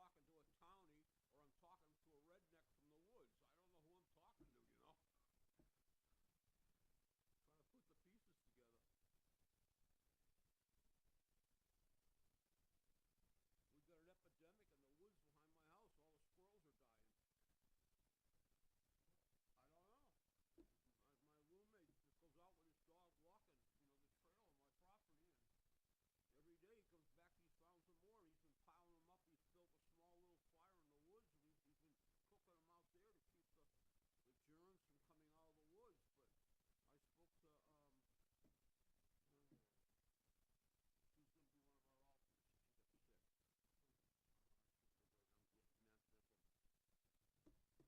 talking to a townie or I'm talking to a redneck from the woods. I don't know who I'm talking to, you know? Trying to put the pieces together. We got an epidemic in the woods behind my house. All the squirrels are dying. I don't know. My roommate just goes out with his dog walking, the trail on my property, and every day he comes back, he's found some more. He's been piling them up. He's built a small little fire in the woods, and he's been cooking them out there to keep the germs from coming out of the woods. But I spoke to, she's going to be one of our alternates if she gets sick.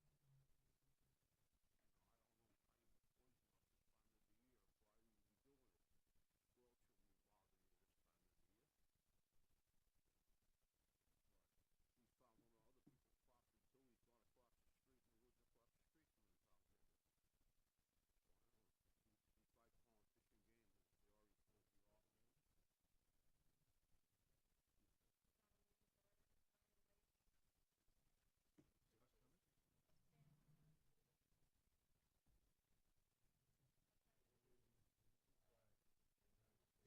Signed up to be an alternate. She came down sick with cancer. She comes to get a meal at the resource center, and I told her about it, and I didn't realize she's a licensed rehabilitator. It's an animal rehab, and so I told her what's going on. There's nothing in the woods. Somebody put poison out. I don't know how you put poison out this time of the year. Why are you even doing it? Squirrels shouldn't be bothering you this time of the year. But he's found one of other people's property too. He's gone across the street in the woods across the street from him and found it. So I don't know. He tried calling Fish and Game, but they already closed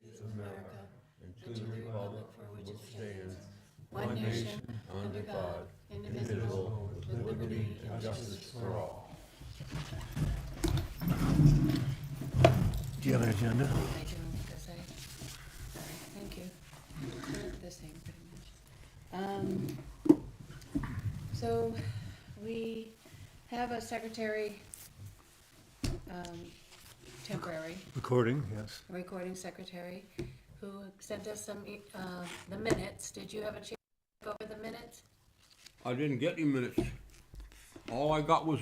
the office. America, and to the republic for which it stands, one nation, under God, indivisible, with liberty and justice for all. Do you have an agenda? I do, because sorry, thank you. The same, pretty much. So, we have a secretary, temporary, Recording, yes. recording secretary, who sent us some, the minutes. Did you have a chance to go over the minutes? I didn't get any minutes. All I got was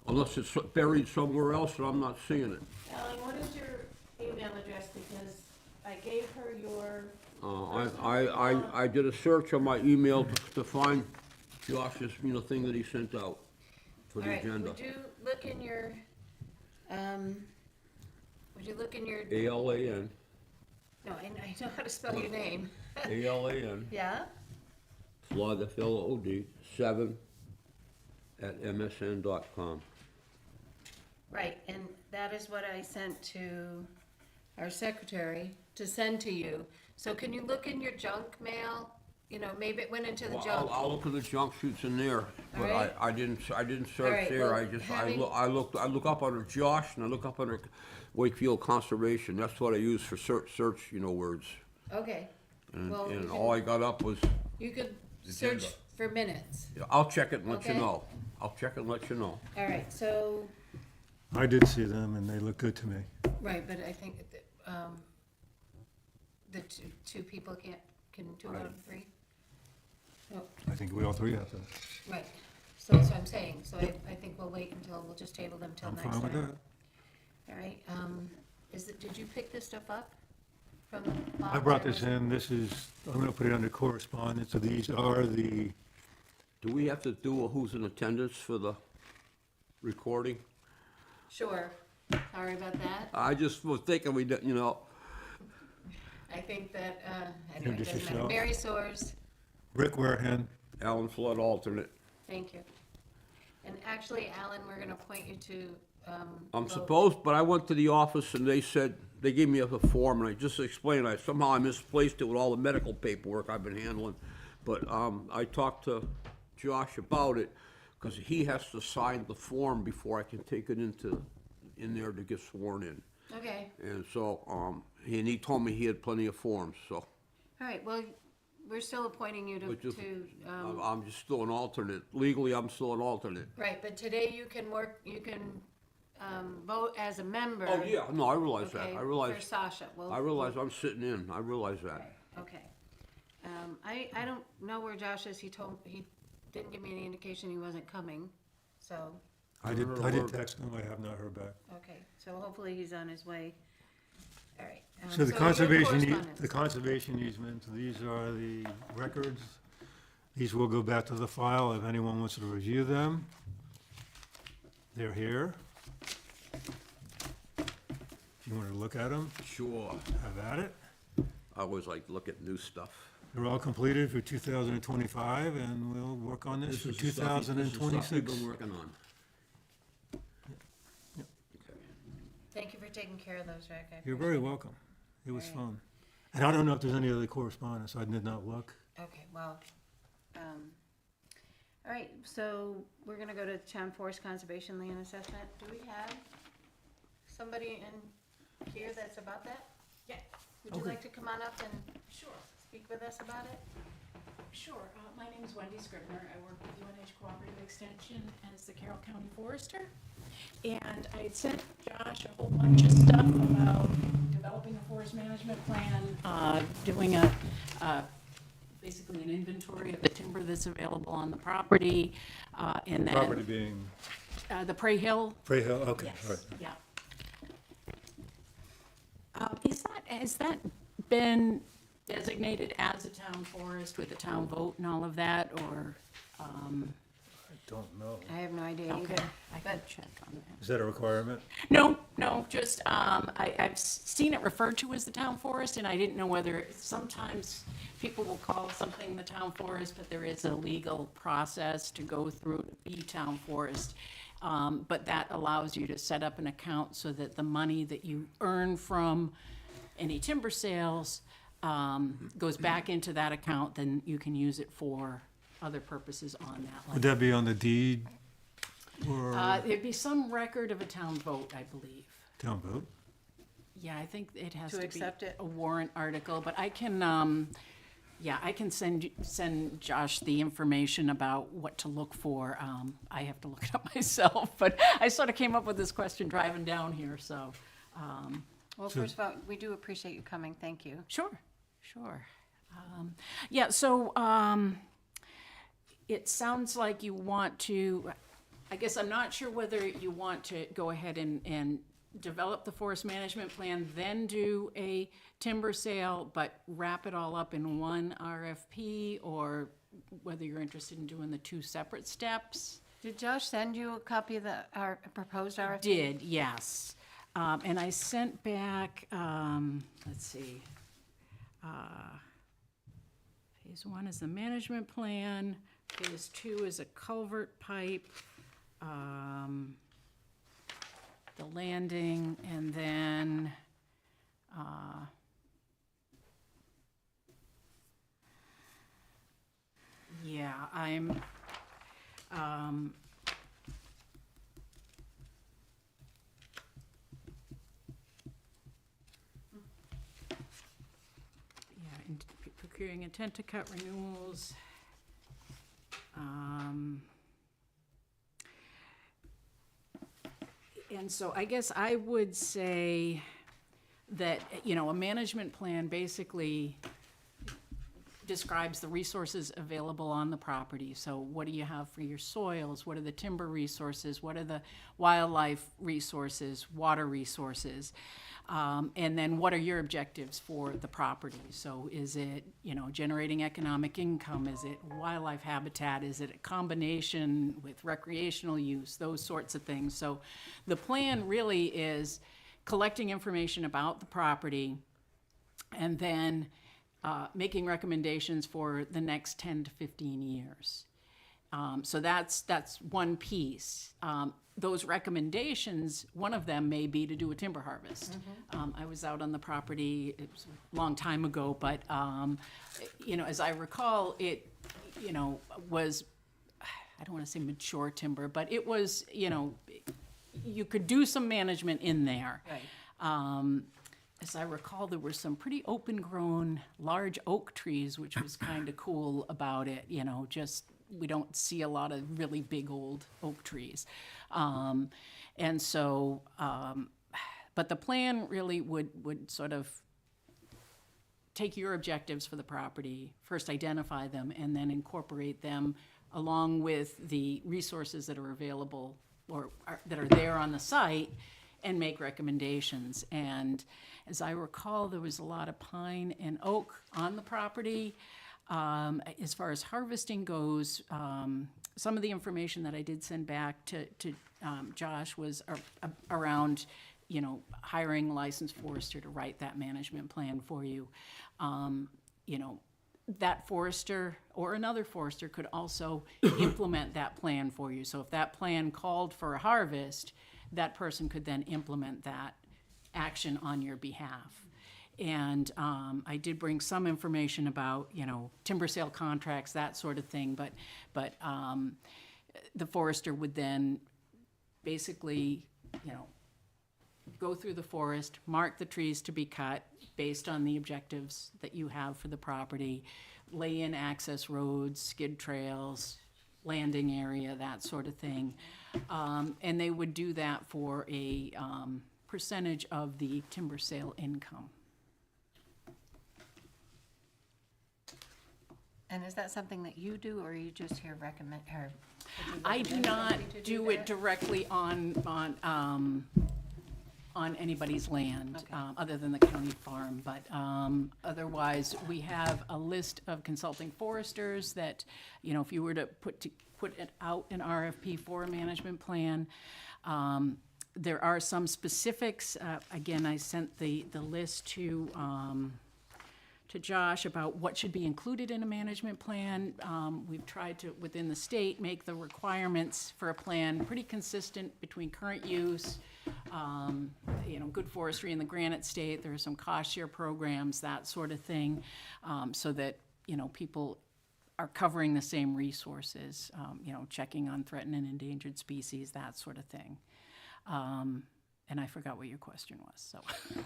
unless it's buried somewhere else and I'm not seeing it. Ellen, what is your email address? Because I gave her your. I did a search on my email to find Josh's, thing that he sent out for the agenda. Would you look in your, ALAN, no, I know how to spell your name. ALAN, Yeah? Flood, FLOD, 7 at MSN.com. Right, and that is what I sent to our secretary to send to you. So can you look in your junk mail? Maybe it went into the Well, junk. I'll look at the junk shoots in there, but Alright. I didn't search Alright, there. well, I look up under Josh and I look up under Wakefield Conservation. That's what I use for search words. Okay. And, Well, and you all I can- got up was, You could search for minutes. I'll check it and let you Okay. know. I'll check it and let you know. All right, so, I did see them and they look good to me. right, but I think that, the two people can two out of three? No, I think we all three have them. right, so that's what I'm saying, so I think we'll we'll just table them till I'm next fine with time. that. All right, did you pick this stuff up from the box? I brought or this was it- in, I'm gonna put it under correspondence, so these are the, Do we have to do a who's in attendance for the recording? Sure, sorry about that. I just was thinking I think that, anyway, it Introduce doesn't matter. yourself. Mary Soares, Rick Wareham, Alan Flood alternate. thank you. And actually, Alan, we're gonna point you to, I'm vote. supposed, but I went to the office and they said, they gave me a form and I just explained, somehow I misplaced it with all the medical paperwork I've been handling. But, I talked to Josh about it, cause he has to sign the form before I can take it in there to get sworn in. Okay, And so, and he told me he had plenty of forms, so. all right, well, we're still appointing you But just- to, I'm just still an alternate. Legally, I'm still an alternate. right, but today you can vote as a member. Oh, yeah, no, I realize that. Okay, I for realize, Sasha. I realize I'm sitting in. I realize that. Okay. I don't know where Josh is. He didn't give me any indication he wasn't coming, so, I did text him, I have not heard back. Okay, so hopefully he's on his way. All right. So the your the conservation easement, these are the records. These will go back to the file if anyone wants to review them. They're here. If you want to look at them, Sure. have at it. I always like to look at new stuff. They're all completed for 2025, and we'll work on this for This is the stuff you've 2026. been working on. Yep. Okay. Thank you for taking care of those, Rick. I You're appreciate very welcome. It was Right. fun. And I don't know if there's any other correspondence, I did not look. it. Okay, well, all right, so we're gonna go to Town Forest Conservation Land Assessment. Do we have somebody in here that's about that? Yeah, Would you Okay. like to come on up and sure, speak with us about it? sure. My name is Wendy Scribner. I work with UNH Cooperative Extension as the Carroll County Forester. And I had sent Josh a whole bunch of stuff about developing a forest management plan, doing basically an inventory of the timber that's available on the property, and then. Property being The Prey Hill. Prey Hill, okay, all right. Yes, yeah. Has that been designated as a town forest with a town vote and all of that, or, I don't know. I have no idea okay, either. I can check on that. Is that a requirement? No, just, I've seen it referred to as the town forest, and I didn't know whether, sometimes people will call something the town forest, but there is a legal process to go through to be town forest. But that allows you to set up an account so that the money that you earn from any timber sales goes back into that account, then you can use it for other purposes on that Would land. that be on the deed or There'd be some record of a town vote, I believe. town vote? Yeah, I think it has To to be accept it? a warrant article, but I can, I can send Josh the information about what to look for. I have to look it up myself, but I sort of came up with this question driving down here, so, Well, So- first of all, we do appreciate you coming, thank you. sure. Yeah, so, it sounds like you want to, I guess I'm not sure whether you want to go ahead and develop the forest management plan, then do a timber sale, but wrap it all up in one RFP, or whether you're interested in doing the two separate steps. Did Josh send you a copy of our proposed RFP? Did, yes. And I sent back, let's see, phase one is the management plan, phase two is a culvert pipe, the landing, and then, yeah, and procuring intent to cut renewals. And so I guess I would say that, a management plan basically describes the resources available on the property. So what do you have for your soils? What are the timber resources? What are the wildlife resources, water resources? And then what are your objectives for the property? So is it, generating economic income? Is it wildlife habitat? Is it a combination with recreational use? Those sorts of things. So the plan really is collecting information about the property and then making recommendations for the next 10 to 15 years. So that's one piece. Those recommendations, one of them may be to do a timber harvest. I was out on the property, it was a long time ago, but, as I recall, it, was, I don't want to say mature timber, but it was, you could do some management in there. Right. As I recall, there were some pretty open-grown, large oak trees, which was kind of cool about it, just, we don't see a lot of really big old oak trees. And so, but the plan really would sort of take your objectives for the property, first identify them, and then incorporate them along with the resources that are available that are there on the site and make recommendations. And as I recall, there was a lot of pine and oak on the property. As far as harvesting goes, some of the information that I did send back to Josh was around, hiring a licensed forester to write that management plan for you. That forester or another forester could also implement that plan for you. So if that plan called for a harvest, that person could then implement that action on your behalf. And I did bring some information about, timber sale contracts, that sort of thing, but the forester would then basically, go through the forest, mark the trees to be cut based on the objectives that you have for the property, lay in access roads, skid trails, landing area, that sort of thing. And they would do that for a percentage of the timber sale income. And is that something that you do, or you just here recommend, or? would you I do recommend not somebody to do it that? directly on anybody's land, other than the county farm, but otherwise, we have a list of consulting foresters that, if you were to put it out an RFP for a management plan, there are some specifics. Again, I sent the list to Josh about what should be included in a management plan. We've tried to, within the state, make the requirements for a plan pretty consistent between current use, good forestry in the Granite State. There are some cost share programs, that sort of thing, so that, people are covering the same resources, checking on threatened and endangered species, that sort of thing. And I forgot what your question was, so.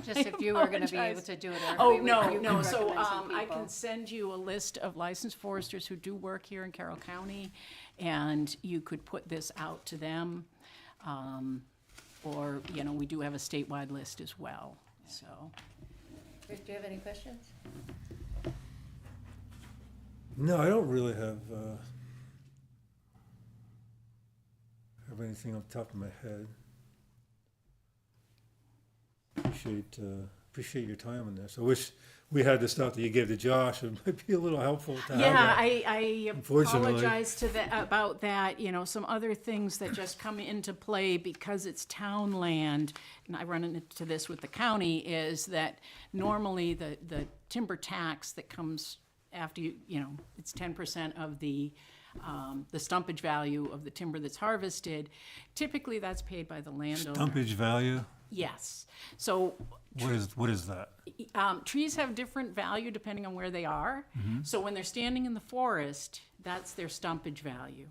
Just if you were gonna be able apologize. to do it, or Oh, if you no, could so recommend some I people. can send you a list of licensed foresters who do work here in Carroll County, and you could put this out to them. Or, we do have a statewide list as well, so. Chris, do you have any questions? No, I don't really have anything off the top of my head. Appreciate your time on this. I wish we had the stuff that you gave to Josh. It might be a little helpful to have Yeah, that. I Unfortunately. apologize about that, some other things that just come into play because it's town land, and I run into this with the county, is that normally the timber tax that comes after it's 10% of the stumpage value of the timber that's harvested. Typically, that's paid by the landowner. Stumpage value? Yes. So What is that? trees have different value depending on where they are. So when they're standing in the forest, that's their stumpage value.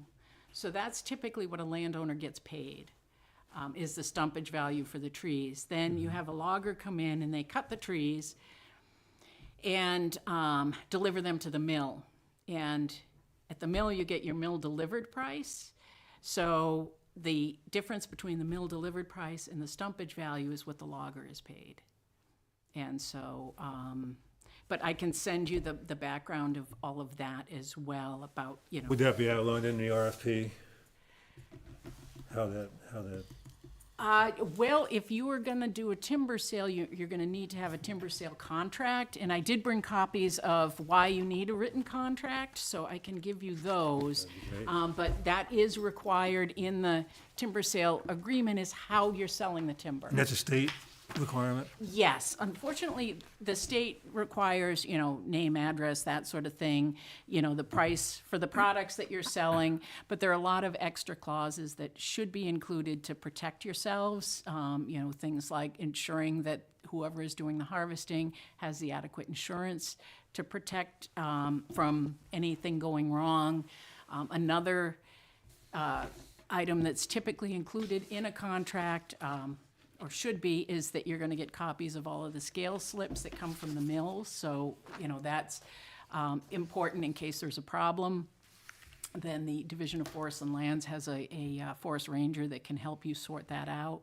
So that's typically what a landowner gets paid, is the stumpage value for the trees. Then you have a logger come in and they cut the trees and deliver them to the mill. And at the mill, you get your mill delivered price. So the difference between the mill delivered price and the stumpage value is what the logger is paid. And so, but I can send you the background of all of that as well about, Would that be outlined in the RFP? How that, well, if you were gonna do a timber sale, you're gonna need to have a timber sale contract, and I did bring copies of why you need a written contract, so I can give you those. But that is required in the timber sale agreement, is how you're selling the timber. and that's a state requirement? Yes, unfortunately, the state requires, name, address, that sort of thing, the price for the products that you're selling, but there are a lot of extra clauses that should be included to protect yourselves, things like ensuring that whoever is doing the harvesting has the adequate insurance to protect from anything going wrong. Another item that's typically included in a contract, or should be, is that you're gonna get copies of all of the scale slips that come from the mills. So, that's important in case there's a problem. Then the Division of Forests and Lands has a forest ranger that can help you sort that out.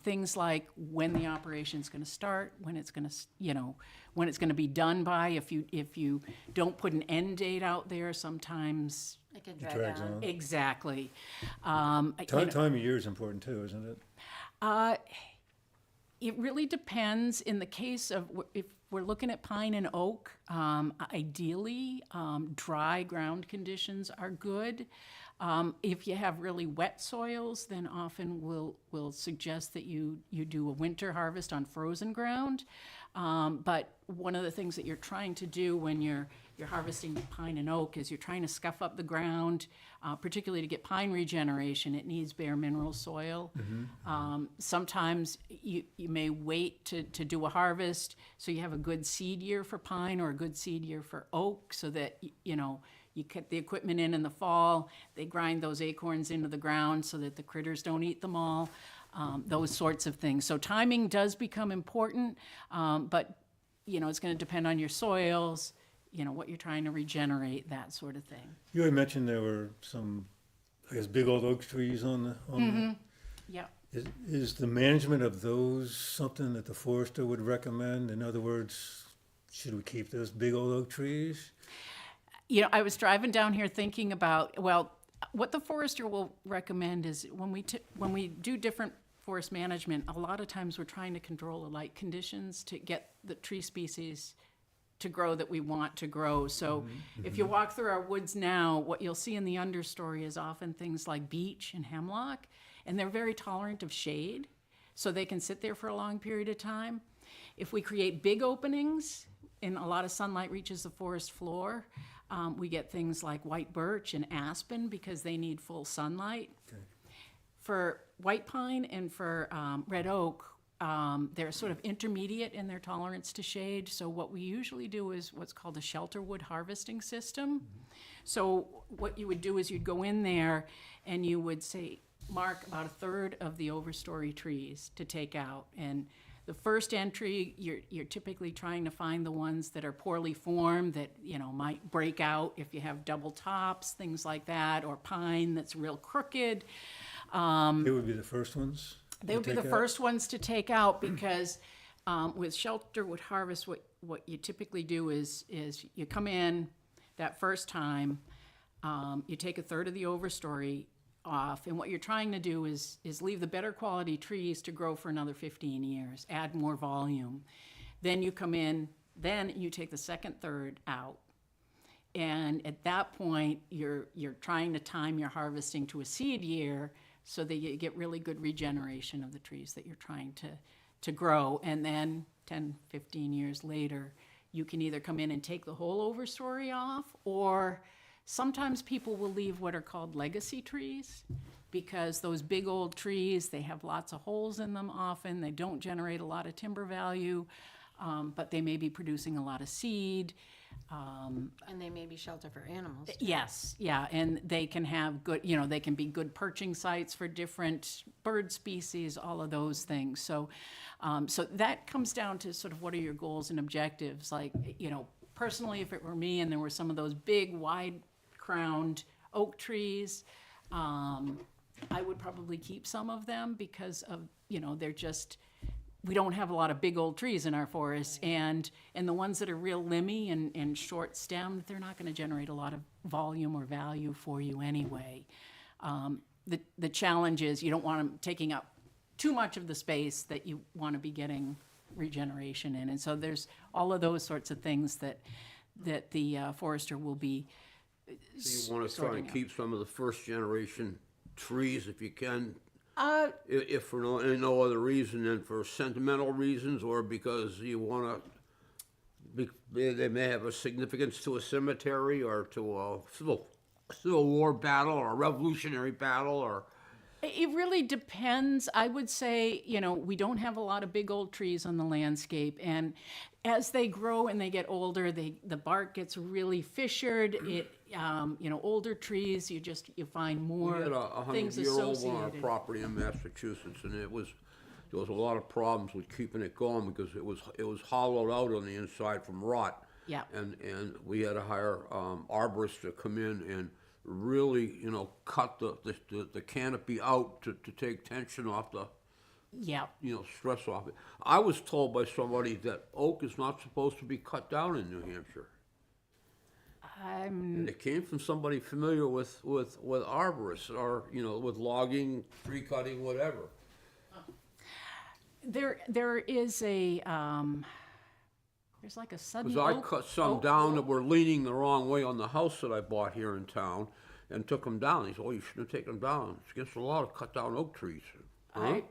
Things like when the operation's going to start, when it's going to, when it's going to be done by. If you don't put an end date out there, sometimes It can It drag drags on. on. exactly. Time of year is important too, isn't it? It really depends. In the case of if we're looking at pine and oak, ideally, dry ground conditions are good. If you have really wet soils, then often we'll suggest that you do a winter harvest on frozen ground. But one of the things that you're trying to do when you're harvesting pine and oak is you're trying to scuff up the ground, particularly to get pine regeneration. It needs bare mineral soil. Sometimes you may wait to do a harvest so you have a good seed year for pine or a good seed year for oak, so that you get the equipment in the fall, they grind those acorns into the ground so that the critters don't eat them all, those sorts of things. So timing does become important, but it's going to depend on your soils, what you're trying to regenerate, that sort of thing. You had mentioned there were some, I guess, big old oak trees on the. Yeah. Is the management of those something that the forester would recommend? In other words, should we keep those big old oak trees? I was driving down here thinking about, well, what the forester will recommend is when we do different forest management, a lot of times we're trying to control the light conditions to get the tree species to grow that we want to grow. So if you walk through our woods now, what you'll see in the understory is often things like beech and hemlock, and they're very tolerant of shade, so they can sit there for a long period of time. If we create big openings and a lot of sunlight reaches the forest floor, we get things like white birch and aspen because they need full sunlight. Okay. For white pine and for red oak, they're sort of intermediate in their tolerance to shade. So what we usually do is what's called a shelter wood harvesting system. So what you would do is you'd go in there and you would say, mark about a third of the overstory trees to take out. And the first entry, you're typically trying to find the ones that are poorly formed, that might break out if you have double tops, things like that, or pine that's real crooked. They would be the first ones? They would be the first ones to take out because with shelter wood harvest, what you typically do is you come in that first time, you take a third of the overstory off, and what you're trying to do is leave the better quality trees to grow for another 15 years, add more volume. Then you come in, then you take the second third out. And at that point, you're trying to time your harvesting to a seed year so that you get really good regeneration of the trees that you're trying to grow. And then 10, 15 years later, you can either come in and take the whole overstory off, or sometimes people will leave what are called legacy trees, because those big old trees, they have lots of holes in them often. They don't generate a lot of timber value, but they may be producing a lot of seed. And they may be shelter for animals. too. Yes, yeah, and they can have good, they can be good perching sites for different bird species, all of those things. So, so that comes down to sort of what are your goals and objectives. Like, personally, if it were me and there were some of those big, wide-crowned oak trees, I would probably keep some of them because of, they're just, we don't have a lot of big old trees in our forests, and the ones that are real limby and short stemmed, they're not going to generate a lot of volume or value for you anyway. The challenge is you don't want them taking up too much of the space that you want to be getting regeneration in, and so there's all of those sorts of things that the forester will be So you want to try sorting and out. keep some of the first generation trees if you can? If for no other reason than for sentimental reasons, or because you want to, they may have a significance to a cemetery or to a civil war battle or a revolutionary battle, or It really depends. I would say, we don't have a lot of big old trees on the landscape, and as they grow and they get older, the bark gets really fissured. Older trees, you find more we had a things 100-year-old on our associated. property in Massachusetts, and there was a lot of problems with keeping it going because it was hollowed out on the inside from rot. Yeah. And we had to hire arborists to come in and really, cut the canopy out to take tension off Yeah, stress off it. I was told by somebody that oak is not supposed to be cut down in New Hampshire. I'm, And it came from somebody familiar with arborists or, with logging, tree cutting, whatever. there is a, there's like a sudden Because I oak- cut some oak- down that were leaning the wrong way on the house that I bought here in town and took them down. He said, "Oh, you shouldn't have taken them down. It's against the law to cut down oak trees." Huh?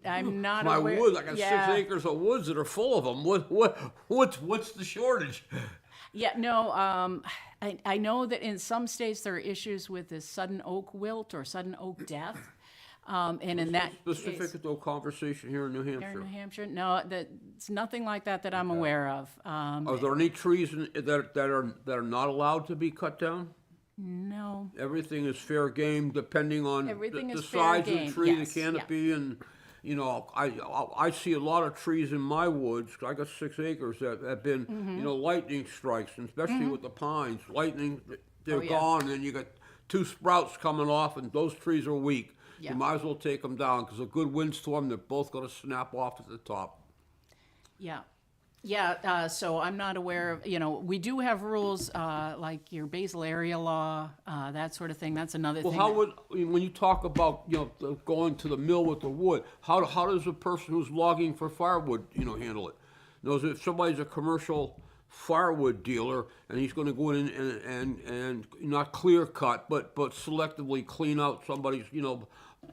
I'm not My aware. woods, I got Yeah. 6 acres of woods that are full of them. What's the shortage? Yeah, no, I know that in some states there are issues with this sudden oak wilt or sudden oak death. And in that Specific case, to a conversation here in New here in Hampshire. New Hampshire, no, it's nothing like that I'm aware of. Are there any trees that are not allowed to be cut down? No, Everything is fair game, depending on Everything the is fair size of game, the tree, yes, the yeah. canopy, and I see a lot of trees in my woods. I got 6 acres that have been Mm-hmm. lightning strikes, and especially with the pines. Lightning, they're Oh, yeah. gone, and then you got 2 sprouts coming off, and those trees are weak. Yeah. You might as well take them down because a good windstorm, they're both going to snap off at the top. yeah. Yeah, so I'm not aware of, we do have rules, like your basal area law, that sort of thing. That's another Well, thing. how that- would, when you talk about, going to the mill with the wood, how does a person who's logging for firewood, handle it? Knows if somebody's a commercial firewood dealer and he's gonna go in and not clear cut, but selectively clean out somebody's,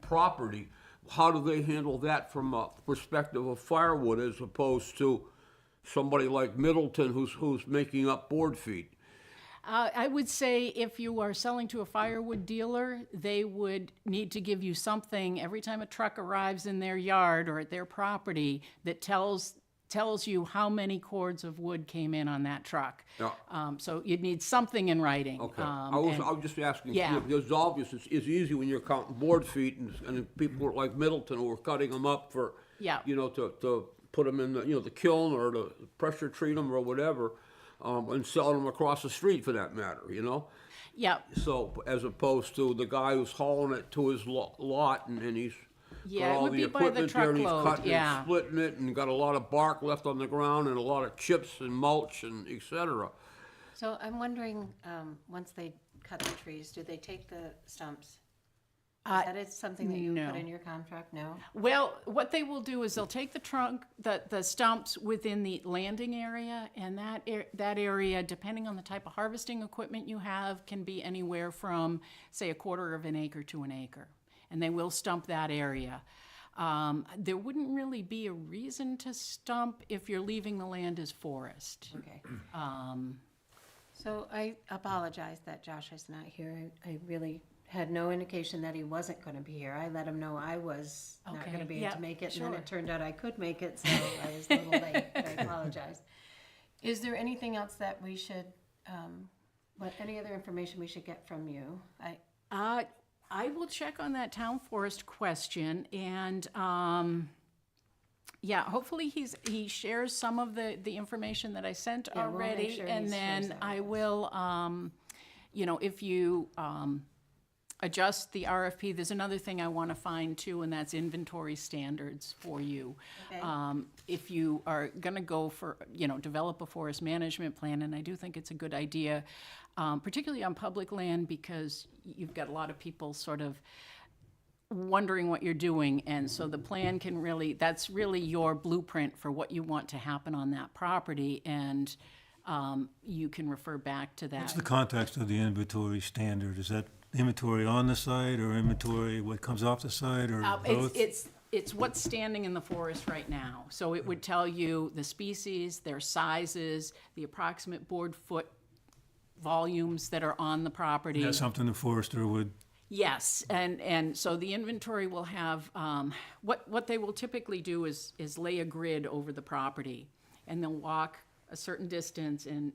property, how do they handle that from a perspective of firewood as opposed to somebody like Middleton who's making up board feet? I would say if you are selling to a firewood dealer, they would need to give you something every time a truck arrives in their yard or at their property that tells you how many cords of wood came in on that truck. Yeah. So you'd need something in writing. Okay, I was just asking, yeah. it's obvious, it's easy when you're counting board feet and people like Middleton who are cutting them up for, Yeah. to put them in the kiln or to pressure treat them or whatever, and selling them across the street for that matter, Yeah, So, as opposed to the guy who's hauling it to his lot and he's Yeah, got it all would the be by the equipment there and he's truckload, cutting yeah. and splitting it and got a lot of bark left on the ground and a lot of chips and mulch and et cetera. So I'm wondering, once they cut the trees, do they take the stumps? Is that something that you no. put in your contract? No? well, what they will do is they'll take the trunk, the stumps within the landing area, and that area, depending on the type of harvesting equipment you have, can be anywhere from, say, 1/4 of an acre to an acre. And they will stump that area. There wouldn't really be a reason to stump if you're leaving the land as forest. Okay. So I apologize that Josh is not here. I really had no indication that he wasn't going to be here. I let him know I was not Okay, going to be able yeah, to make it, and sure. then it turned out I could make it, so I was a little late. I apologize. Is there anything else that we should, any other information we should get from you? I will check on that town forest question, and yeah, hopefully he shares some of the information that I sent Yeah, we'll make already, sure he and shares then that I with us. will, if you adjust the RFP, there's another thing I want to find too, and that's inventory standards for you. Okay. If you are going to go for, develop a forest management plan, and I do think it's a good idea, particularly on public land, because you've got a lot of people sort of wondering what you're doing, and so the plan can really, that's really your blueprint for what you want to happen on that property, and you can refer back to What's that. the context of the inventory standard? Is that inventory on the site or inventory what comes off the site or both? It's what's standing in the forest right now. So it would tell you the species, their sizes, the approximate board foot volumes that are on the property. That's something the forester would, Yes, and so the inventory will have, what they will typically do is lay a grid over the property, and they'll walk a certain distance, and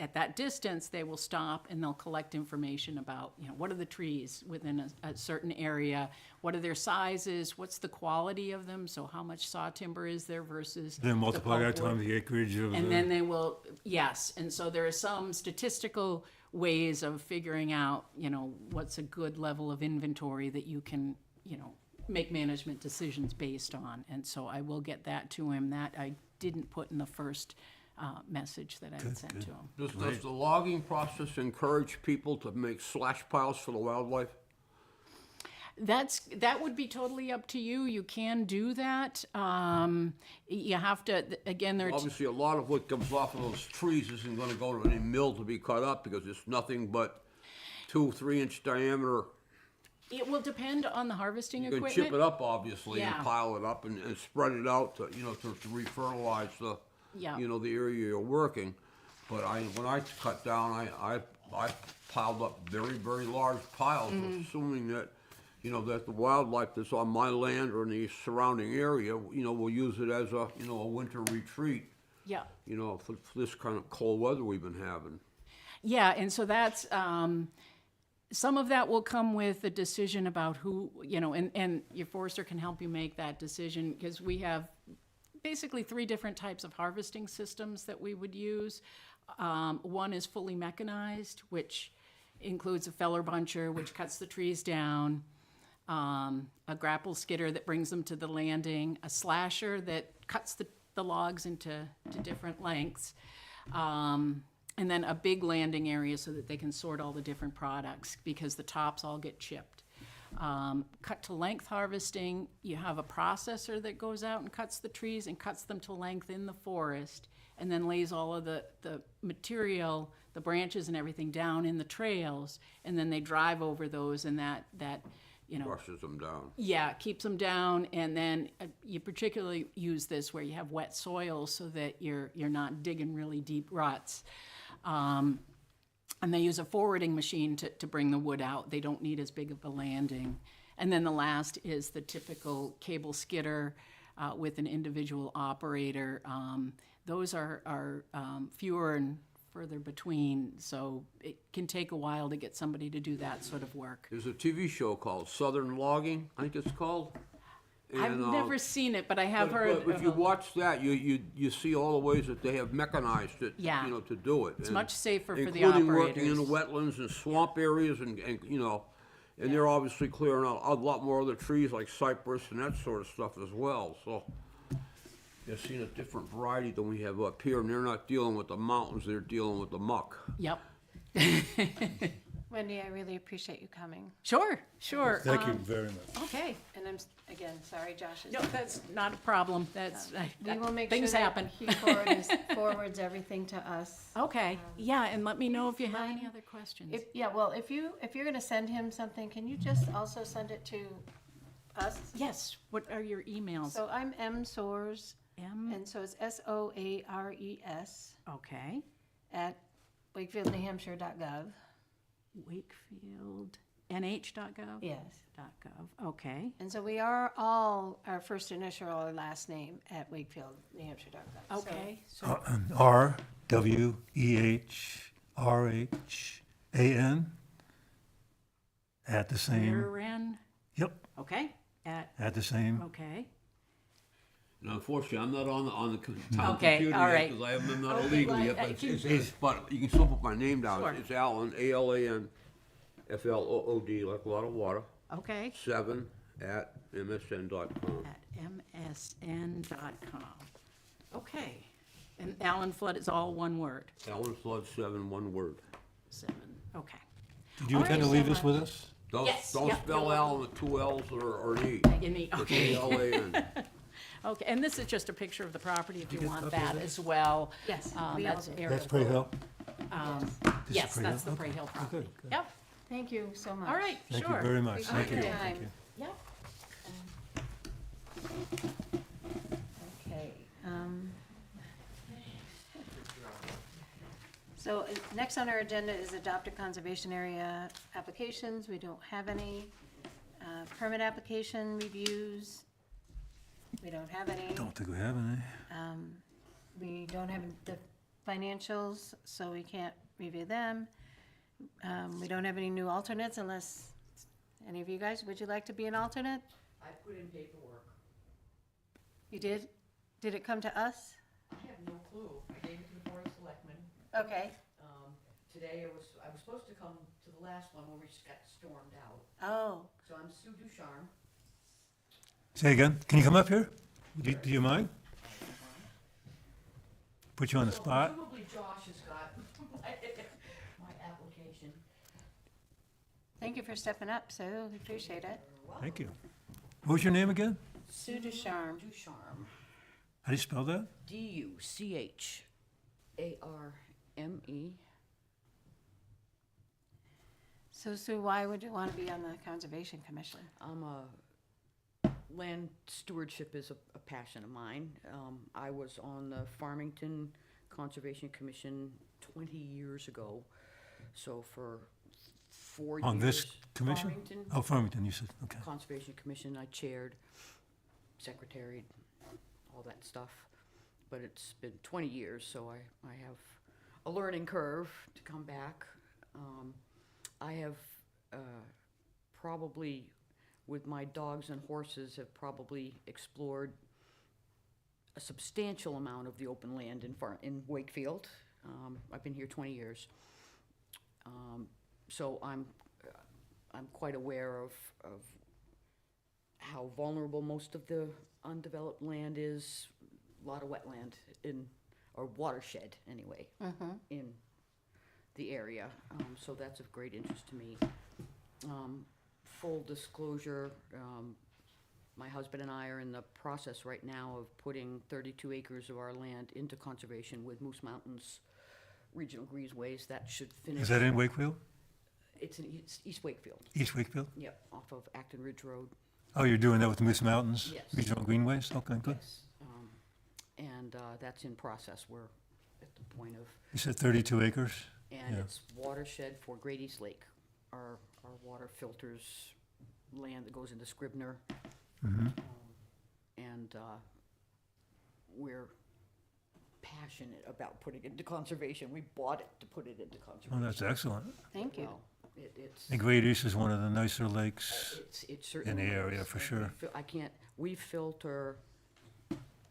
at that distance, they will stop and they'll collect information about, what are the trees within a certain area, what are their sizes, what's the quality of them, so how much saw timber is there versus then the multiply that pulpwood. times the acreage of And the, then they will, yes, and so there are some statistical ways of figuring out, what's a good level of inventory that you can, make management decisions based on. And so I will get that to him. That I didn't put in the first message that I had sent to him. Does the logging process encourage people to make slash piles for the wildlife? That would be totally up to you. You can do that. You have to, again, there are Obviously, a lot of what comes off of those trees isn't gonna go to any mill to be cut up because it's nothing but 2-3 inch diameter. it will depend on the harvesting You can equipment. chip it up, obviously, and Yeah. pile it up and spread it out to, to refertilize the, Yeah. the area you're working. But when I cut down, I piled up very, very large piles, assuming that, that the wildlife that's on my land or in the surrounding area, will use it as a, a winter retreat, Yeah. for this kind of cold weather we've been having. Yeah, and so that's, some of that will come with a decision about who, and your forester can help you make that decision, because we have basically 3 different types of harvesting systems that we would use. One is fully mechanized, which includes a feller buncher, which cuts the trees down, a grapple skidder that brings them to the landing, a slasher that cuts the logs into different lengths, and then a big landing area so that they can sort all the different products, because the tops all get chipped. Cut to length harvesting, you have a processor that goes out and cuts the trees and cuts them to length in the forest, and then lays all of the material, the branches and everything down in the trails, and then they drive over those, and that Brushes them down. yeah, keeps them down. And then you particularly use this where you have wet soil so that you're not digging really deep ruts. And they use a forwarding machine to bring the wood out. They don't need as big of a landing. And then the last is the typical cable skidder with an individual operator. Those are fewer and further between, so it can take a while to get somebody to do that sort of work. There's a TV show called Southern Logging, I think it's called. I've never seen it, but I have heard. But if you watch that, you see all the ways that they have mechanized it, Yeah. to do it. It's And much safer for the including working in the operators. wetlands and swamp areas and they're obviously clearing out a lot more other trees like cypress and that sort of stuff as well, so. They're seeing a different variety than we have up here, and they're not dealing with the mountains, they're dealing with the muck. Yep. Wendy, I really appreciate you coming. Sure. Thank you very much. Okay. And again, sorry Josh is. No, that's not a problem. That's, We will make sure things that happen. he forwards everything to us. Okay, yeah, and let me know if you have any Mine- other questions. If you're gonna send him something, can you just also send it to us? Yes, what are your emails? So I'm M. Soares, M, and so it's SOARES okay, at wakefieldnewhampshire.gov. WakefieldNH.gov? Yes. .gov, okay, And so we are all our first initial or last name at wakefieldnewhampshire.gov. okay, so, RWEHRHAN at the same, Warren, yep, okay, at the same. okay. Now, unfortunately, I'm not on the town Okay, computer all yet, right. because I'm not Okay, illegal well, yet, I but can- but you can still put my name down. Sure. It's Alan, ALAN, FLOOD, like a lot of water, Okay, 7 at MSN.com. at msn.com. Okay, and Allen Flood is all one word, Alan Flood 7, one word. 7, okay. Did you All intend to right, leave so this with us? Don't, Yes, don't yeah, you're spell welcome. Alan with 2 L's or an E. In the, It's okay. ALAN. Okay, and this is just a picture of the property if you want that as well. Yes, we That's all do. aerial That's Prey Hill? photo. This is Yes, Prey that's Hill? the Prey Hill property. good, good. Yep, Thank you so much. all right, Thank sure. you very much. Appreciate Thank you. your Thank time. you. Yep. Okay. So next on our agenda is adopted conservation area applications. We don't have any. Permit application reviews. We don't have any. Don't think we have any. We don't have the financials, so we can't review them. We don't have any new alternates unless, any of you guys, would you like to be an alternate? I put in paperwork. You did? Did it come to us? I have no clue. I gave it to the Board of Selectmen. Okay. Today I was supposed to come to the last one where we just got stormed out. Oh, So I'm Sue Ducharme. Say again, can you come up here? Do you mind? Put you on the So spot? presumably Josh has got my application. Thank you for stepping up, Sue. We appreciate it. Thank you. What was your name again? Sue Ducharme. Ducharme. How do you spell that? Ducharme. So Sue, why would you want to be on the Conservation Commission? I'm a land stewardship is a passion of mine. I was on the Farmington Conservation Commission 20 years ago. So for 4 years. On this commission? Farmington Oh, Farmington, you said, okay. Conservation Commission, I chaired, secretaried, all that stuff. But it's been 20 years, so I have a learning curve to come back. I have probably, with my dogs and horses, have probably explored a substantial amount of the open land in Wakefield. I've been here 20 years. So I'm quite aware of how vulnerable most of the undeveloped land is. A lot of wetland or watershed anyway, in the area. So that's of great interest to me. Full disclosure, my husband and I are in the process right now of putting 32 acres of our land into conservation with Moose Mountains Regional Greenways. That should finish. Is that in Wakefield? It's in East Wakefield. East Wakefield? Yep, off of Acton Ridge Road. Oh, you're doing that with Moose Mountains? Yes. Regional Greenways? Okay, good. Yes. And that's in process. We're at the point of, You said 32 acres? and Yeah. it's watershed for Great East Lake. Our water filters land that goes into Scribner. And we're passionate about putting it into conservation. We bought it to put it into Oh, conservation. that's excellent. Thank you. Well, it's. The Great East is one of the nicer lakes. It certainly area, is. for And sure. we filter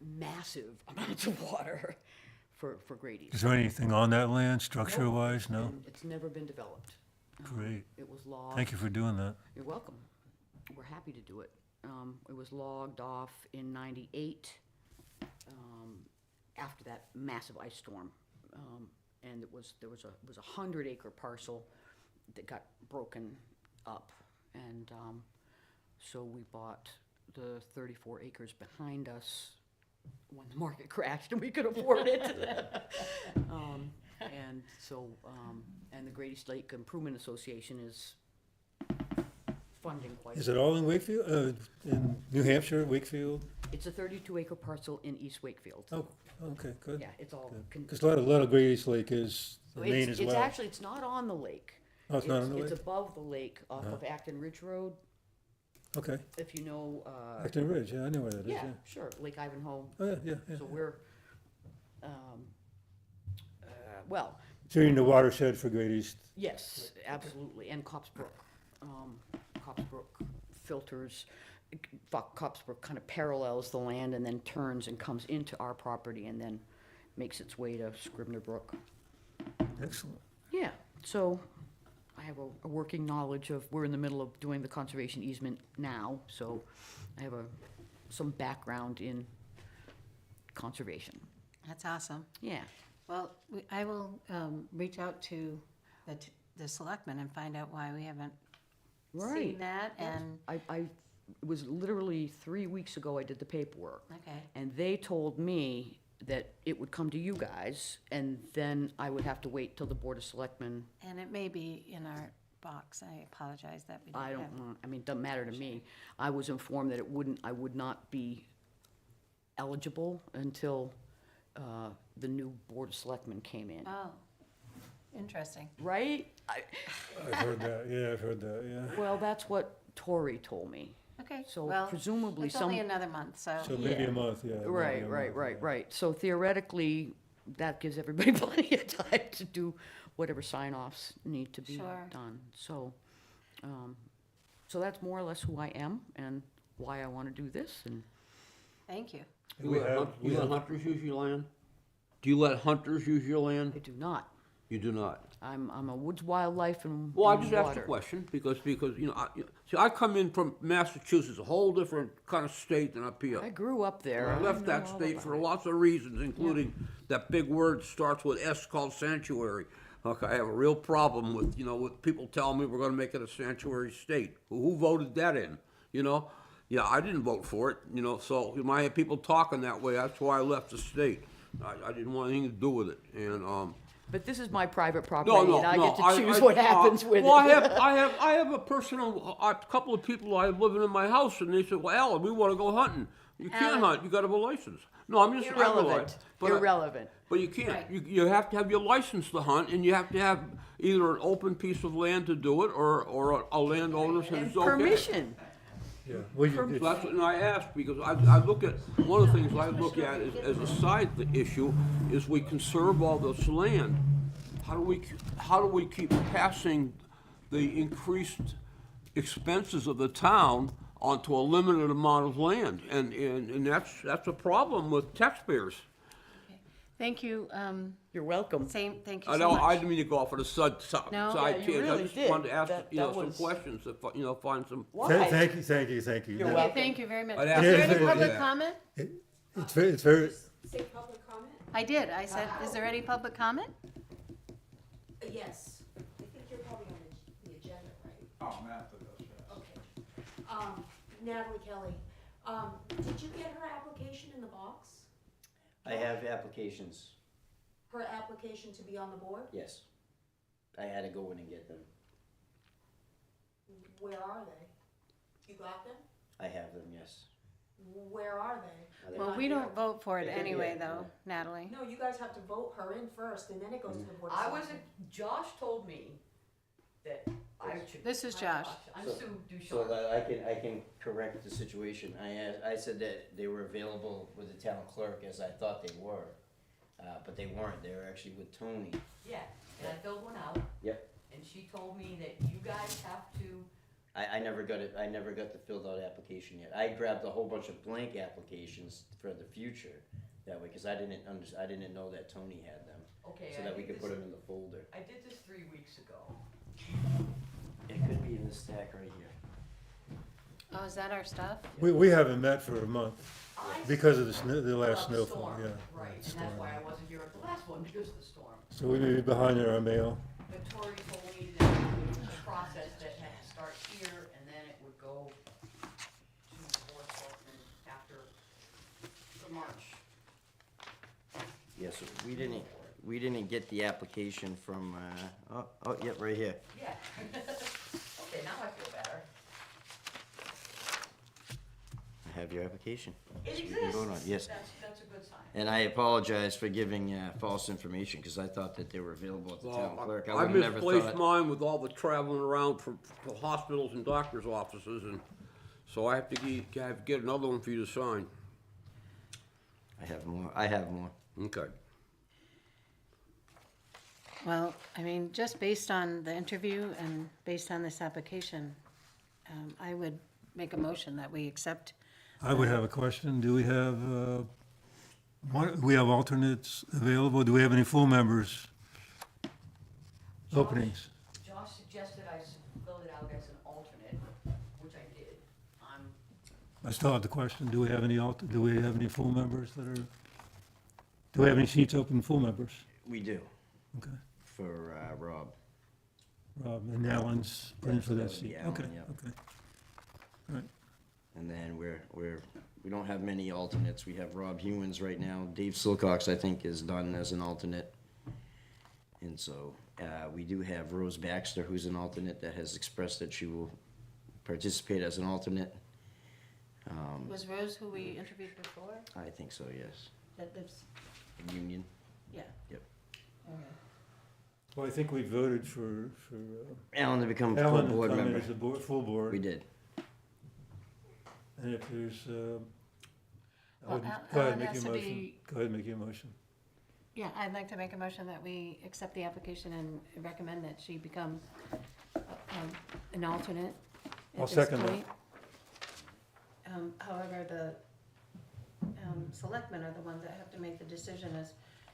massive amounts of water for Great East. Is there anything on that land, structure-wise? No? And it's never been developed. Great. It was logged. Thank you for doing that. You're welcome. We're happy to do it. It was logged off in '98, after that massive ice storm. And there was a 100-acre parcel that got broken up. And so we bought the 34 acres behind us when the market crashed and we could afford it. And so, and the Great East Lake Improvement Association is funding quite a Is it all in Wakefield, in New Hampshire, Wakefield? It's a 32-acre parcel in East Wakefield. Oh, okay, good. Yeah, it's all. Because a lot of Great East Lake is the main as well. It's not on the lake. Oh, it's not on the It's lake? above the lake off of Acton Ridge Road, Okay. if you know, Acton Ridge, yeah, I know where that is, yeah, yeah. sure, Lake Ivanhoe. Oh, yeah, yeah, yeah. So we're, well, So you're in the watershed for Great East. yes, absolutely, and Cops Brook. Cops Brook filters, Cops Brook kind of parallels the land and then turns and comes into our property and then makes its way to Scribner Brook. Excellent. Yeah, so I have a working knowledge of, we're in the middle of doing the conservation easement now, so I have some background in conservation. That's awesome. Yeah, Well, I will reach out to the selectmen and find out why we haven't seen right. that, and, It was literally 3 weeks ago I did the paperwork. okay, And they told me that it would come to you guys, and then I would have to wait till the Board of Selectmen. and it may be in our box. I apologize that we didn't I have. don't want, I mean, it doesn't matter to me. I was informed that I would not be eligible until the new Board of Selectmen came in. Oh, interesting. Right? I've heard that, yeah, I've heard that, yeah. Well, that's what Tori told me. Okay, So well, presumably it's only some. another month, so, So maybe Yeah. a month, yeah. maybe Right, a right, month, right, yeah. right. So theoretically, that gives everybody plenty of time to do whatever sign-offs need to be Sure. done. So, so that's more or less who I am and why I want to do this. And thank you. We have- we You let have- hunters use your land? Do you let hunters use your land? I do not. You do not? I'm a woods, wildlife, and Well, I and just asked the water. question because, you know, see, I come in from Massachusetts, a whole different kind of state than up here. I grew up there. I left know that all state about for it. lots of reasons, including that big word starts with S called sanctuary. Okay, I have a real problem with, you know, with people telling me we're gonna make it a sanctuary state. Who voted that in, you know? Yeah, I didn't vote for it, you know, so when I had people talking that way, that's why I left the state. I didn't want anything to do with it, and, But this is my private property, no, no, and I no. get to choose what happens with well, it. I have a personal, a couple of people I have living in my house, and they said, "Well, Alan, we want to go hunting. You can't Alan. hunt. You got to have a license." No, I'm just I realize, Irrelevant. but Irrelevant. But you can't. Right. You have to have your license to hunt, and you have to have either an open piece of land to do it, or a landowner says And it's okay. permission. Yeah. Well, So that's what, and I asked, because I look at, one of the things I look at as a side issue is we conserve all this land. How do we keep passing the increased expenses of the town onto a limited amount of land? And that's a problem with taxpayers. Thank you, You're welcome. thank you I so know, I much. didn't mean to go off on a side No. side Yeah, you tangent. I really just did. wanted to ask, That- you know, that some was- questions, that, you know, find some. Why? Thank you, thank you, thank you. You're Now, welcome. Thank you very much. I'd Is ask there you any to public that. comment? It's very, Say public comment? I did, I said, is there any public comment? Yes. I think you're probably on the agenda, right? Oh, Martha does, yes. Okay. Natalie Kelly, did you get her application in the box? I have applications, Her application to be on the board? yes. I had to go in and get them. Where are they? You got them? I have them, yes. Where are they? Are they- Well, we don't vote for it They could be anyway, a- though, Natalie. No, you guys have to vote her in first, and then it goes to the board of I was, selectmen. Josh told me that I should. This is I'm Josh. I'm So- Sue So Ducharme. that I can correct the situation. I said that they were available with the town clerk as I thought they were, but they weren't. They were actually with Tony. Yeah, and I filled one out. Yep. And she told me that you guys have to, I never got it, I never got the filled out application yet. I grabbed a whole bunch of blank applications for the future that way, cause I didn't know that Tony had them, okay, so I that we did could put this, them in the folder. I did this 3 weeks ago. It could be in the stack right here. Oh, is that our stuff? we haven't met for a month I because of the Well, last the snowfall, storm, yeah. Right, and storm. that's why I wasn't here at the last one, because of the storm. So we may be behind in our mail. But Tori told me that it was a process that had to start here, and then it would go to the board of selectmen after the March. Yeah, so we didn't get the application from, yep, right here. Yeah. Okay, now I feel better. I have your application. It So we can vote on it. exists. Yes, That's a good sign. and I apologize for giving false information, because I thought that they were available at the town clerk. I I would've never misplaced thought. mine with all the traveling around for hospitals and doctors' offices, and so I have to get another one for you to sign. I have more. Okay. Well, I mean, just based on the interview and based on this application, I would make a motion that we accept. I would have a question. Do we have, we have alternates available? Do we have any full members openings? Josh suggested I fill it out as an alternate, which I did. I still have the question. Do we have any full members that are, do we have any seats open, full members? We do, Okay. for Rob. Rob and Alan's put in for That that would be seat. Alan, Okay, yeah. okay. All right. And then we don't have many alternates. We have Rob Hewins right now. Dave Silcox, I think, is done as an alternate. And so, we do have Rose Baxter, who's an alternate, that has expressed that she will participate as an alternate. Was Rose who we interviewed before? I think so, yes. That lives, Union. yeah. Yep. Okay. Well, I think we voted for Alan to become a full Alan to board come in member. as a full board. We did. And if there's, Well, go ahead, Alan make has your to motion. be- Go ahead, make your motion. Yeah, I'd like to make a motion that we accept the application and recommend that she become an alternate I'll at this second that. point. However, the selectmen are the ones that have to make the decision as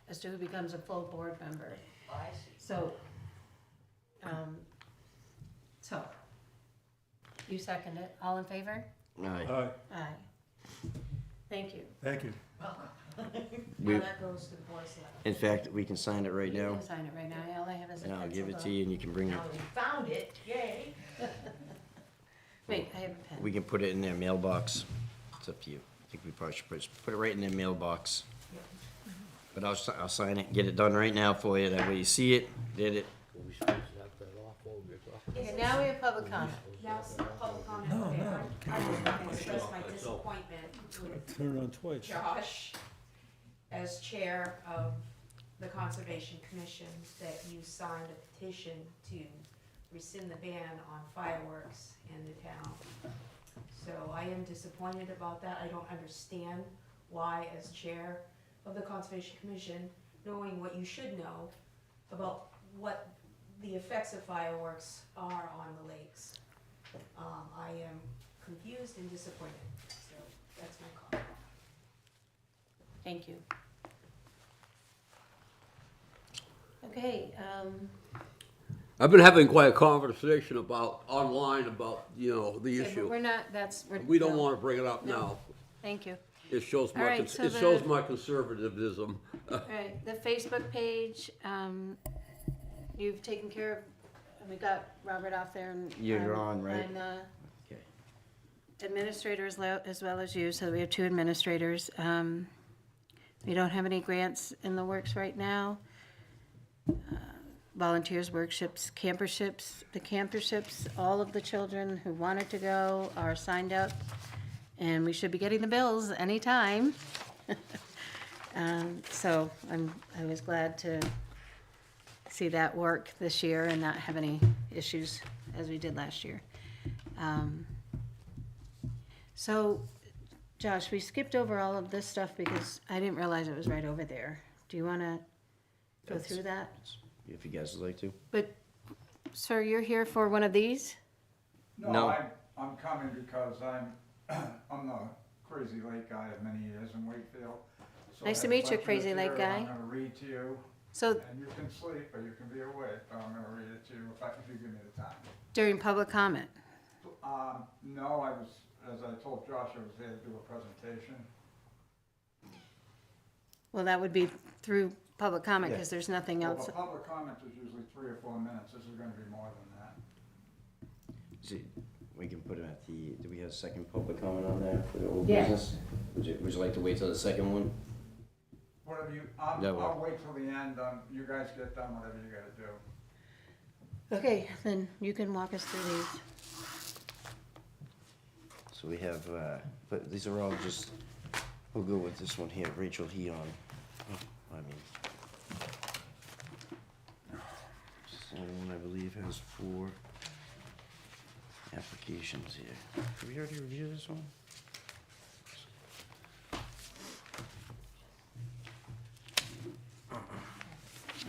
as to who becomes a full board member. I see. So, so, you second it, all in favor? Aye. Aye, Aye. Thank you. thank you. We- Now that goes to the board of selectmen. In fact, we can sign it right You now, can sign it right now, all I have is a and I'll give it to pencil you, and you can bring it, Now we found it, yay. though. Wait, I have a pen. we can put it in their mailbox. It's up to you. I think we probably should put it right in their mailbox. But I'll sign it, get it done right now for you, that way you see it, did it. Okay, now we have public comment. Now it's the public comment. Okay, I just want to express my disappointment with Turn it on twice. Josh as chair of the Conservation Commission, that you signed a petition to rescind the ban on fireworks in the town. So I am disappointed about that. I don't understand why, as chair of the Conservation Commission, knowing what you should know about what the effects of fireworks are on the lakes. I am confused and disappointed, so that's my call. Thank you. Okay, I've been having quite a conversation about, online about, the okay, but issue. we're not, we're. We don't no. want to bring it up No. now. Thank you. It shows All my, right, so it shows the- my conservatism. All right, the Facebook page, you've taken care of, and we got Robert off there and. You're on, right? And, Okay. administrators as well as you, so we have two administrators. We don't have any grants in the works right now. Volunteers, workshops, camperships, the camperships, all of the children who wanted to go are signed up, and we should be getting the bills anytime. So I was glad to see that work this year and not have any issues as we did last year. So, Josh, we skipped over all of this stuff because I didn't realize it was right over there. Do you want to go That's- through that? If you guys would like to. But, sir, you're here for one of these? No. No, I'm coming because I'm the Crazy Lake guy of many years in Wakefield. So I Nice to have a meet you, bunch of Crazy Lake material guy. I'm gonna read to you, So and you can sleep or you can be awake, but I'm gonna read it to you if you give me the time. during public comment? No, as I told Josh, I was here to do a presentation. Well, that would be through public comment Yeah. because there's nothing Well, else. the public comment is usually 3 or 4 minutes, this is gonna be more than that. See, we can put it at the, do we have a second public comment on that for the old Yeah. business? Would you like to wait till the second one? Whatever you, Yeah, well- I'll wait till the end, you guys get done whatever you gotta do. Okay, then you can walk us through these. So we have, but these are all just, we'll go with this one here, Rachel Heon. This one, I believe, has 4 applications here. Did we already review this one?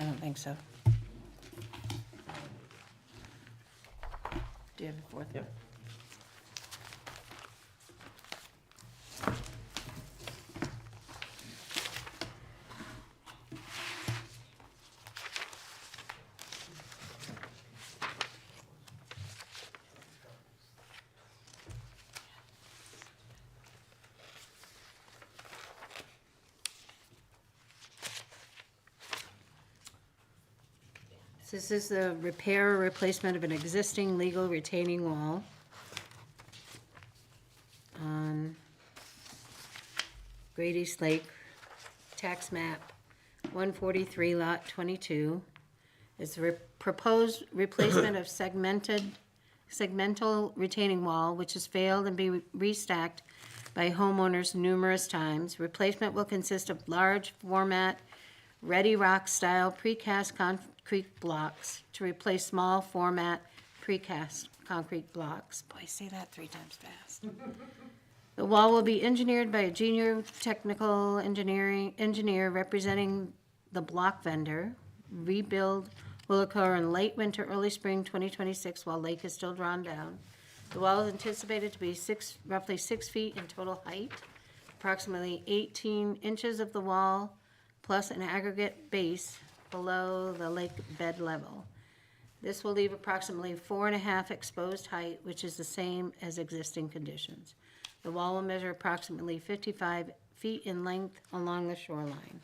I don't think so. Do you have a fourth one? Yep. This is the repair or replacement of an existing legal retaining wall on Great East Lake, tax map 143, lot 22. It's the proposed replacement of segmental retaining wall, which has failed and be restacked by homeowners numerous times. Replacement will consist of large format, ready rock style precast concrete blocks to replace small format precast concrete blocks. Boy, say that 3 times fast. The wall will be engineered by a junior technical engineer representing the block vendor. Rebuild will occur in late winter, early spring 2026 while lake is still drawn down. The wall is anticipated to be roughly 6 feet in total height. Approximately 18 inches of the wall plus an aggregate base below the lake bed level. This will leave approximately 4.5 exposed height, which is the same as existing conditions. The wall will measure approximately 55 feet in length along the shoreline.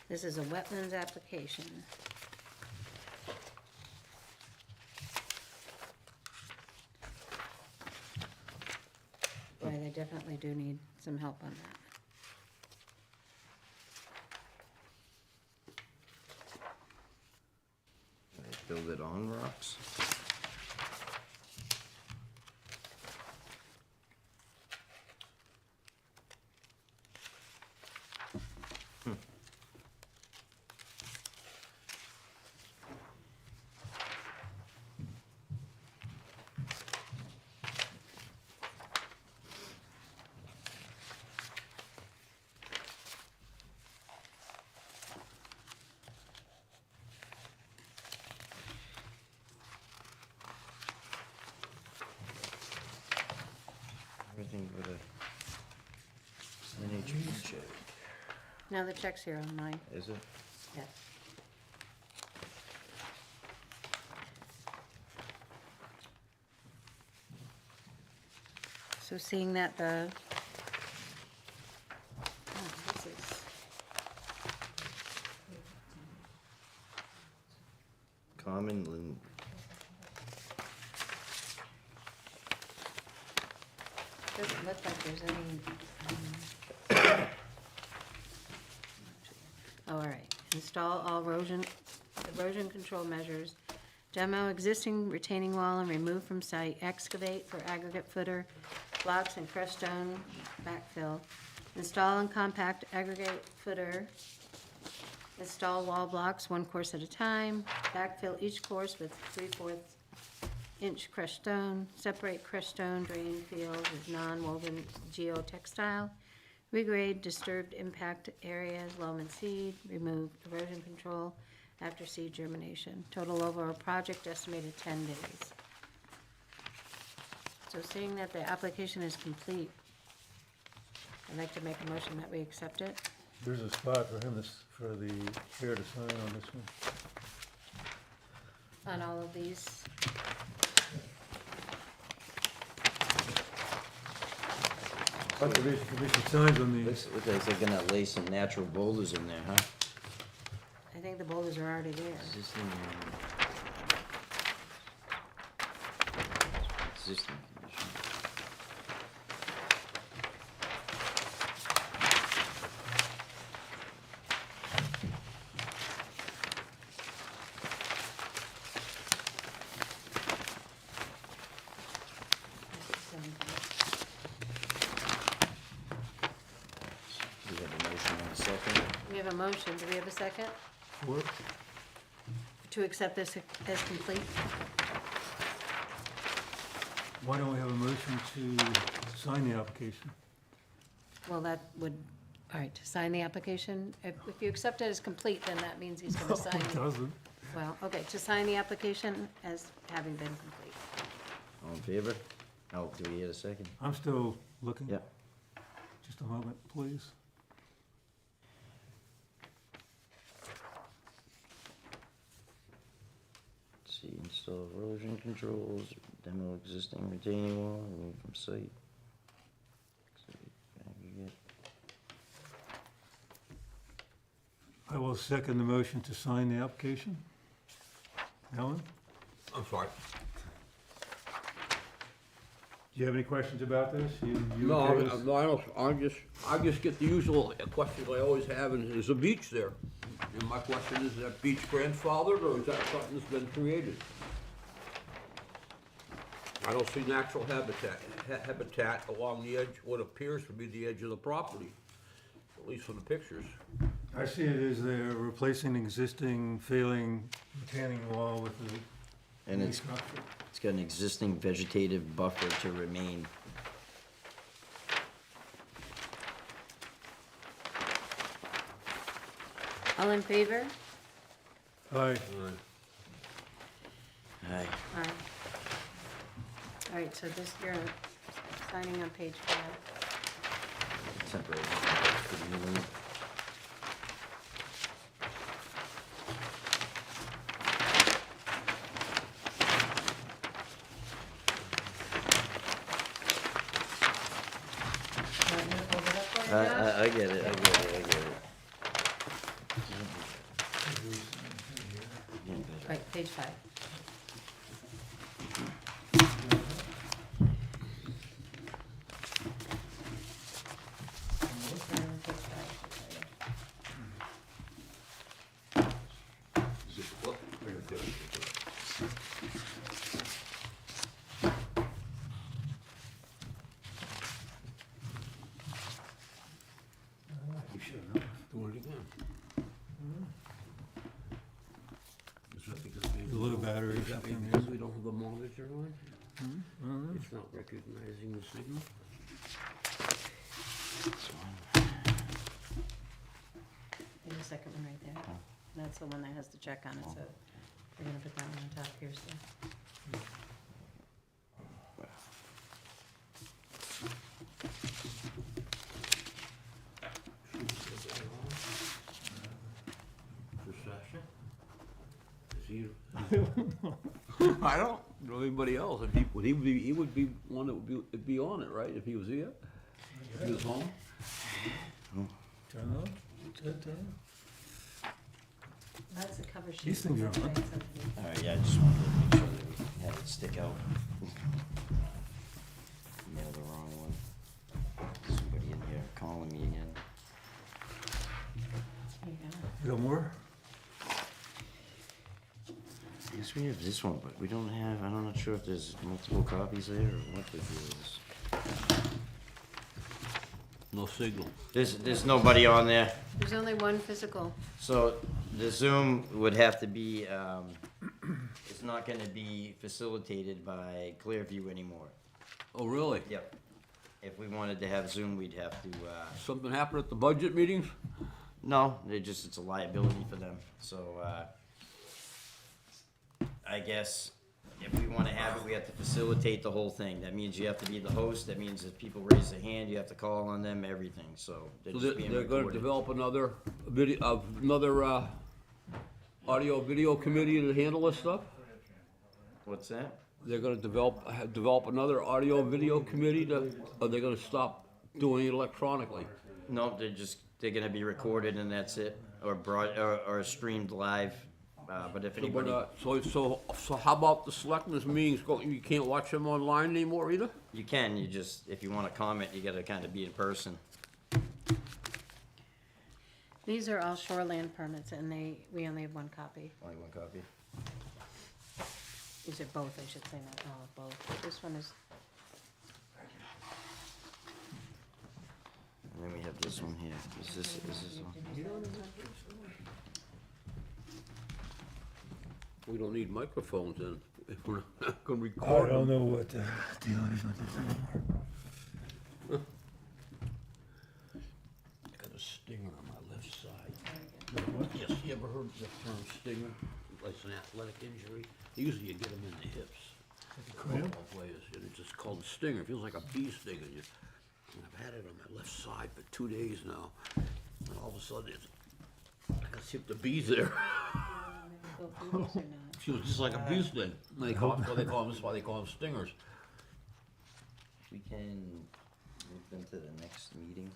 This is a wetlands application. Boy, they definitely do need some help on that. They build it on rocks. Everything but a NHP check. Now the check's here on mine, Is it? yes. So seeing that the, this is, Common Lin. doesn't look like there's any, oh, all right. Install all erosion control measures, demo existing retaining wall and remove from site, excavate for aggregate footer, blocks and crushed stone backfill, install and compact aggregate footer, install wall blocks 1 course at a time, backfill each course with 3/4 inch crushed stone, separate crushed stone draining fields with non-woven geotextile, regrade disturbed impact areas, loam and seed, remove erosion control after seed germination. Total overall project estimated 10 days. So seeing that the application is complete, I'd like to make a motion that we accept it. There's a spot for him, for the chair to sign on this one. On all of these. Conservation Commission signs on these. Looks like they're gonna lay some natural boulders in there, huh? I think the boulders are already there. Existing condition. We have a motion and a second. We have a motion. Do we have a second? What? To accept this as complete? Why don't we have a motion to sign the application? Well, that would, all right, to sign the application. If you accept it as complete, then that means he's gonna sign It it. doesn't. Well, okay, to sign the application as having been complete. All in favor? Oh, do we get a second? I'm still looking. Yeah. Just a moment, please. See, install erosion controls, demo existing retaining wall, remove from site. Excavate aggregate. I will second the motion to sign the application. Alan, I'm sorry. do you have any questions about this? You No, okay with- no, I just get the usual questions I always have, and is a beach there? And my question is that beach grandfathered, or is that something that's been created? I don't see natural habitat along the edge, what appears to be the edge of the property, at least from the pictures. I see it as they're replacing existing failing retaining wall with the And new it's structure. got an existing vegetative buffer to remain All in favor? Aye. Aye. Aye. All right, so this, you're signing on page 5. Separate. Put it in the- Want me to hold it up for you, Josh? I get it, I get it, I get it. Right, page 5. Page 5. Is it what? We should have do it again. Is that because we? The little battery or Is that something, because we don't have a monitor on? It's not recognizing the signal? There's a second one right there. That's the one that has the check on it, so we're gonna put that one on top here, so. For Sasha? Is he? I don't know anybody else. If he would be one that would be on it, right, if he was here? If he was home? Turn on? Turn on? That's the cover sheet. These things are That's on. right, something. Alright, yeah, I just wanted to make sure that we had it stick out. Mailed the wrong one. Somebody in here calling me again. There you go. You got more? Yes, we have this one, but we don't have, I'm not sure if there's multiple copies there or what the deal is. No signal. There's nobody on there. There's only one physical. So the Zoom would have to be, it's not gonna be facilitated by Clearview anymore. Oh, really? Yep. If we wanted to have Zoom, we'd have to, Something happened at the budget meetings? no, it's a liability for them, so, I guess if we wanna have it, we have to facilitate the whole thing. That means you have to be the host, that means if people raise their hand, you have to call on them, everything, so they're So just being they're gonna recorded. develop another video, audio video committee to handle this stuff? What's that? They're gonna develop another audio video committee to, or they're gonna stop doing it electronically? No, they're gonna be recorded and that's it, or streamed live, but if anybody, So how about the selectmen's meetings, you can't watch them online anymore either? you can, if you wanna comment, you gotta kinda be in person. These are all shoreland permits, and we only have one copy. Only one copy. These are both, I should say, not all, both. This one is, And then we have this one here. Is this one? We don't need microphones then, if we're not gonna I record don't them. know what the deal is with this anymore. I got a stinger on my left side. Yes, you ever heard the term stinger? Like an athletic injury? Usually you get them in the hips. Football players, and it's just called a stinger. It feels like a bee stinging you. And I've had it on my left side for 2 days now. And all of a sudden, I can see if the bee's there. go through this or not? Feels just like a bee sting. That's why they call them stingers. We can move them to the next meeting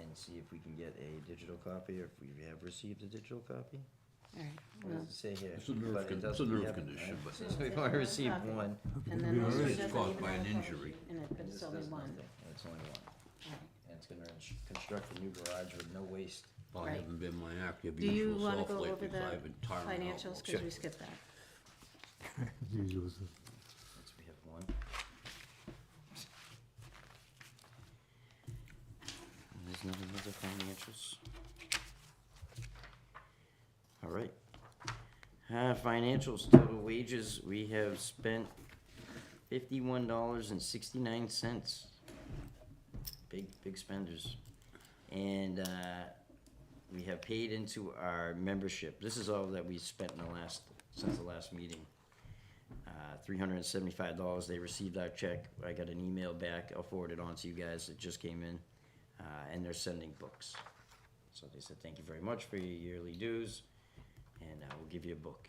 and see if we can get a digital copy or if we have received a digital copy. All right, What well, does it say here? It's a nerve But it con- doesn't- it's a nerve we haven't, condition, right? but- So we've only received one. and then this one It's doesn't caused even by have an a cover injury. sheet in it, but And it's this only does one. nothing, and it's only one. All right. And it's gonna construct a new garage with no waste. I Right. haven't been my active Do you usual wanna self go lately over because the I've been tiring out. financials, cause we skipped that? Usual. Next we have one. And there's nothing with the financials. All right. Financials, total wages, we have spent $51.69. Big spenders. And, we have paid into our membership. This is all that we spent in since the last meeting. $375. They received our check. I got an email back. I'll forward it on to you guys. It just came in. And they're sending books. So they said, thank you very much for your yearly dues, and we'll give you a book.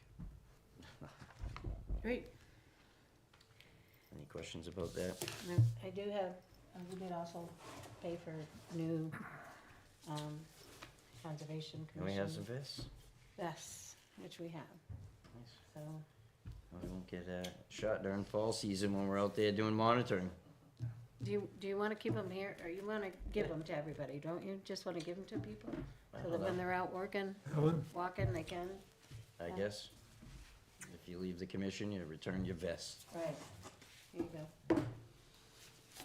Great. Any questions about that? I do have, we did also pay for new, conservation Can we commission. have some vests? Yes, which we have, Nice. so. Well, we won't get shot during fall season when we're out there doing monitoring. Do you wanna keep them here, or you wanna give them to everybody, don't you? Just wanna give them to people? So that when they're out working, Helen? walking, they can? I guess. If you leave the commission, you return your vest. Right, here you go.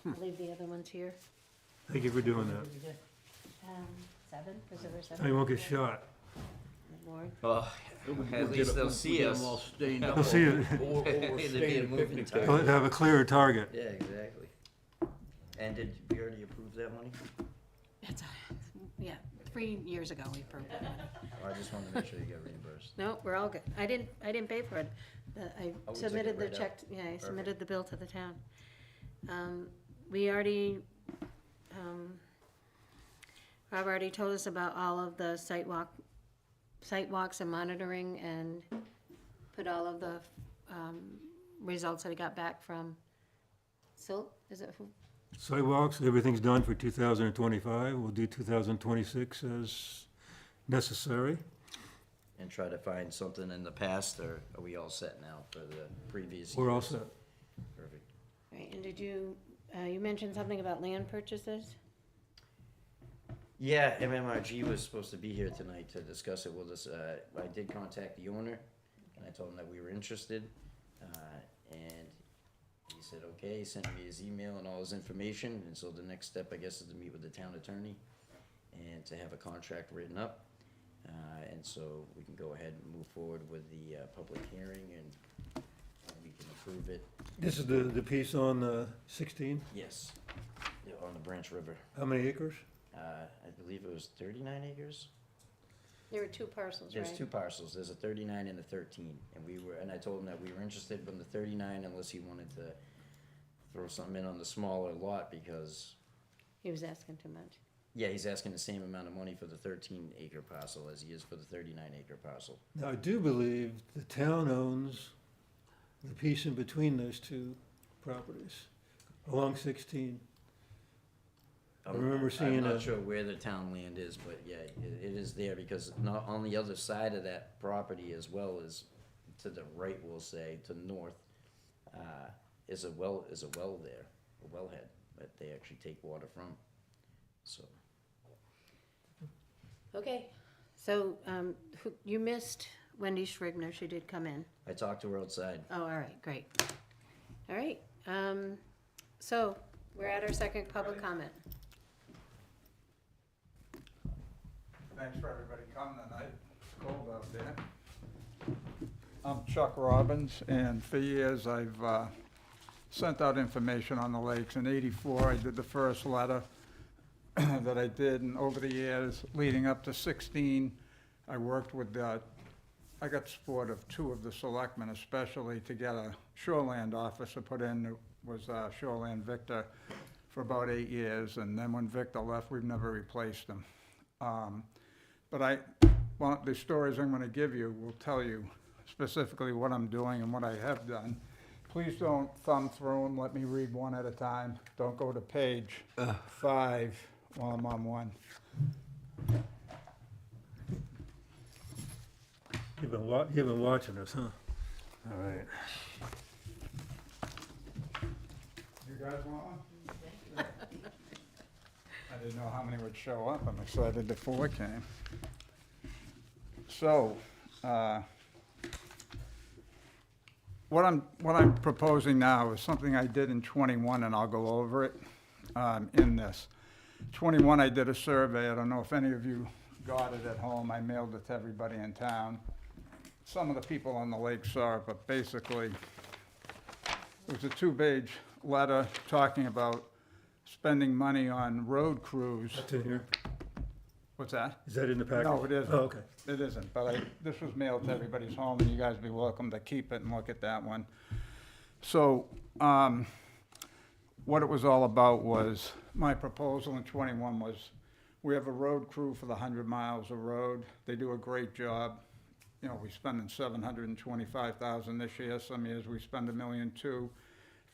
I'll leave the other ones here. Thank you for doing that. 7, is there a 7? I won't get shot. Lord. Oh, at least they'll see We'll get us. 'em all stained up. They'll see it. Or It'd be a stained moving picnic target. They'll have a clearer target. Yeah, exactly. And did we already approve that money? It's, yeah, 3 years ago we approved it. Oh, I just wanted to make sure you got reimbursed. No, we're all good. I didn't pay for it. I Oh, we took submitted it the right check, out? yeah, I submitted Perfect. the bill to the town. We already, Rob already told us about all of the site walks and monitoring, and put all of the, results that he got back from Silt, is it who? Sidewalks, everything's done for 2025. We'll do 2026 as necessary. And try to find something in the past, or are we all set now for the previous years? We're all set. Perfect. Right, and did you, you mentioned something about land purchases? Yeah, MMRG was supposed to be here tonight to discuss it with us. I did contact the owner, and I told him that we were interested. And he said, okay, he sent me his email and all his information, and so the next step, I guess, is to meet with the town attorney and to have a contract written up. And so we can go ahead and move forward with the public hearing, and we can approve it. This is the piece on 16. Yes, yeah, on the Branch River. How many acres? I believe it was 39 acres. There were 2 parcels, right? There's 2 parcels, there's a 39 and a 13, and I told him that we were interested in the 39 unless he wanted to throw something in on the smaller lot, because, He was asking too much. yeah, he's asking the same amount of money for the 13-acre parcel as he is for the 39-acre parcel. Now, I do believe the town owns the piece in between those 2 properties, along 16. I remember seeing I'm a- not sure where the town land is, but yeah, it is there, because not on the other side of that property, as well as to the right, we'll say, to the north, is a well there, a wellhead, that they actually take water from, so. Okay, so, you missed Wendy Shrigner, she did come in. I talked to her outside. Oh, all right, great. All right, so, we're at our second public comment. Thanks for everybody coming tonight. It's cold out there. I'm Chuck Robbins, and for years I've sent out information on the lakes. In '84, I did the first letter that I did, and over the years leading up to '16, I worked with, I got support of 2 of the selectmen especially to get a shoreland officer put in. It was Shoreland Victor for about 8 years, and then when Victor left, we've never replaced him. But the stories I'm gonna give you will tell you specifically what I'm doing and what I have done. Please don't thumb through them, let me read one at a time. Don't go to page 5 while I'm on one. You've been watching us, huh? All right. You guys want one? I didn't know how many would show up, I'm excited the 4 came. So, what I'm proposing now is something I did in '21, and I'll go over it in this. '21, I did a survey. I don't know if any of you got it at home. I mailed it to everybody in town. Some of the people on the lake saw it, but basically, it was a 2-page letter talking about spending money on road crews. That's in here. What's that? Is that in the package? No, it isn't. Oh, okay. It isn't, but this was mailed to everybody's home, and you guys be welcome to keep it and look at that one. So, what it was all about was, my proposal in 21 was, we have a road crew for the 100 miles of road. They do a great job. You know, we're spending $725,000 this year. Some years we spend $1.2 million if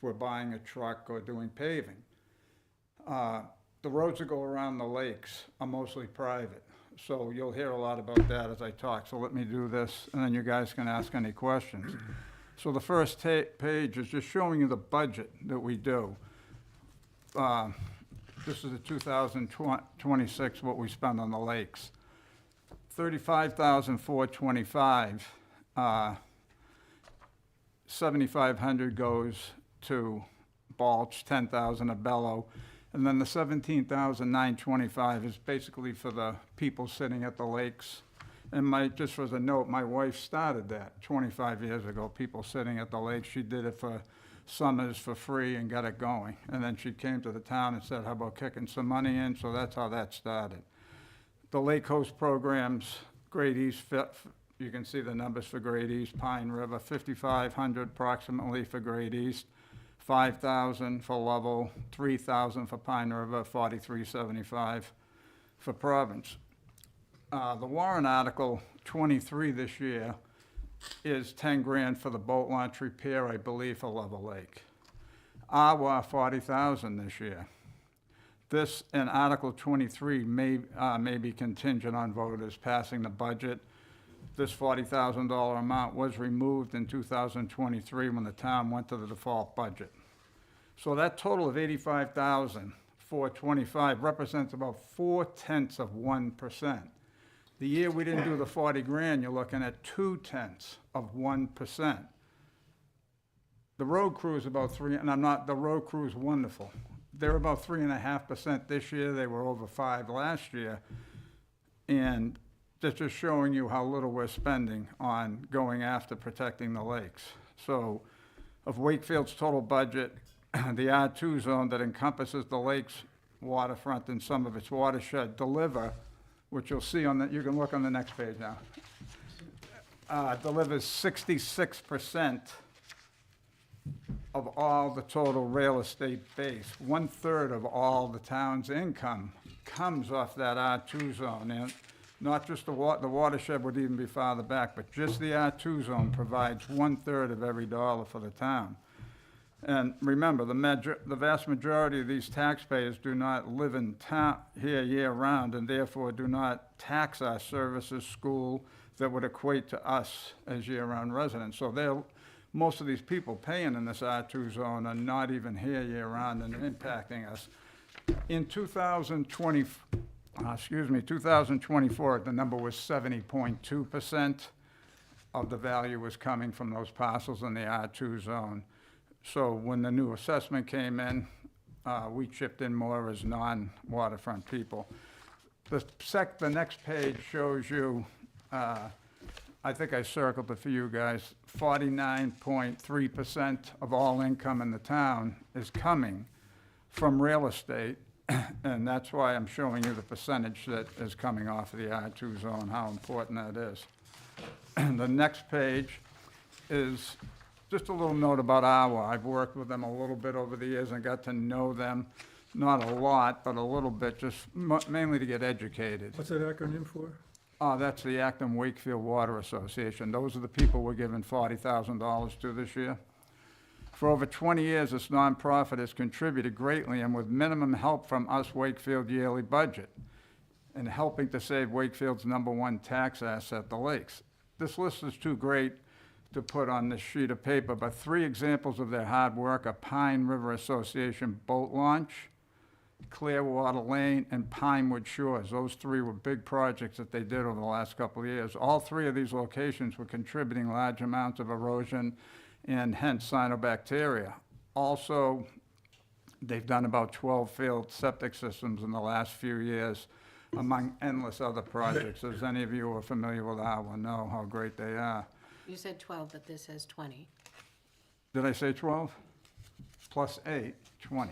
we're buying a truck or doing paving. The roads that go around the lakes are mostly private, so you'll hear a lot about that as I talk. So let me do this, and then you guys can ask any questions. So the first page is just showing you the budget that we do. This is the 2026, what we spend on the lakes. 35,425, 7,500 goes to mulch, 10,000 a bellow, and then the 17,925 is basically for the people sitting at the lakes. And just as a note, my wife started that 25 years ago, people sitting at the lake. She did it for summers for free and got it going. And then she came to the town and said, how about kicking some money in? So that's how that started. The Lake Coast programs, Great East, you can see the numbers for Great East, Pine River, 5,500 approximately for Great East, 5,000 for Lovell, 3,000 for Pine River, 4,375 for Province. The warrant article 23 this year is 10 grand for the boat launch repair, I believe, for Lovell Lake. Awa, 40,000 this year. This and Article 23 may be contingent on voters passing the budget. This $40,000 amount was removed in 2023 when the town went to the default budget. So that total of $85,425 represents about 0.4%. The year we didn't do the 40 grand, you're looking at 0.2%. The road crew is about the road crew is wonderful. They're about 3.5% this year. They were over 5% last year. And that's just showing you how little we're spending on going after protecting the lakes. So of Wakefield's total budget, the R2 zone that encompasses the lake's waterfront and some of its watershed deliver, which you'll see on that, you can look on the next page now, delivers 66% of all the total real estate base. 1/3 of all the town's income comes off that R2 zone. And not just the watershed would even be farther back, but just the R2 zone provides 1/3 of every dollar for the town. And remember, the vast majority of these taxpayers do not live in town here year-round, and therefore do not tax our services, school, that would equate to us as year-round residents. So most of these people paying in this R2 zone are not even here year-round and impacting us. In 2024, the number was 70.2% of the value was coming from those parcels in the R2 zone. So when the new assessment came in, we chipped in more as non-waterfront people. The next page shows you, I think I circled it for you guys, 49.3% of all income in the town is coming from real estate, and that's why I'm showing you the percentage that is coming off of the R2 zone, how important that is. The next page is just a little note about Awa. I've worked with them a little bit over the years and got to know them, not a lot, but a little bit, just mainly to get educated. What's that acronym for? That's the Acton Wakefield Water Association. Those are the people we're giving $40,000 to this year. For over 20 years, this nonprofit has contributed greatly and with minimum help from us Wakefield yearly budget and helping to save Wakefield's #1 tax asset, the lakes. This list is too great to put on this sheet of paper, but 3 examples of their hard work are Pine River Association boat launch, Clearwater Lane, and Pinewood Shores. Those 3 were big projects that they did over the last couple of years. All 3 of these locations were contributing large amounts of erosion and hence cyanobacteria. Also, they've done about 12 failed septic systems in the last few years, among endless other projects. As any of you who are familiar with Iowa know how great they are. You said 12, but this says 20. Did I say 12? Plus 8, 20.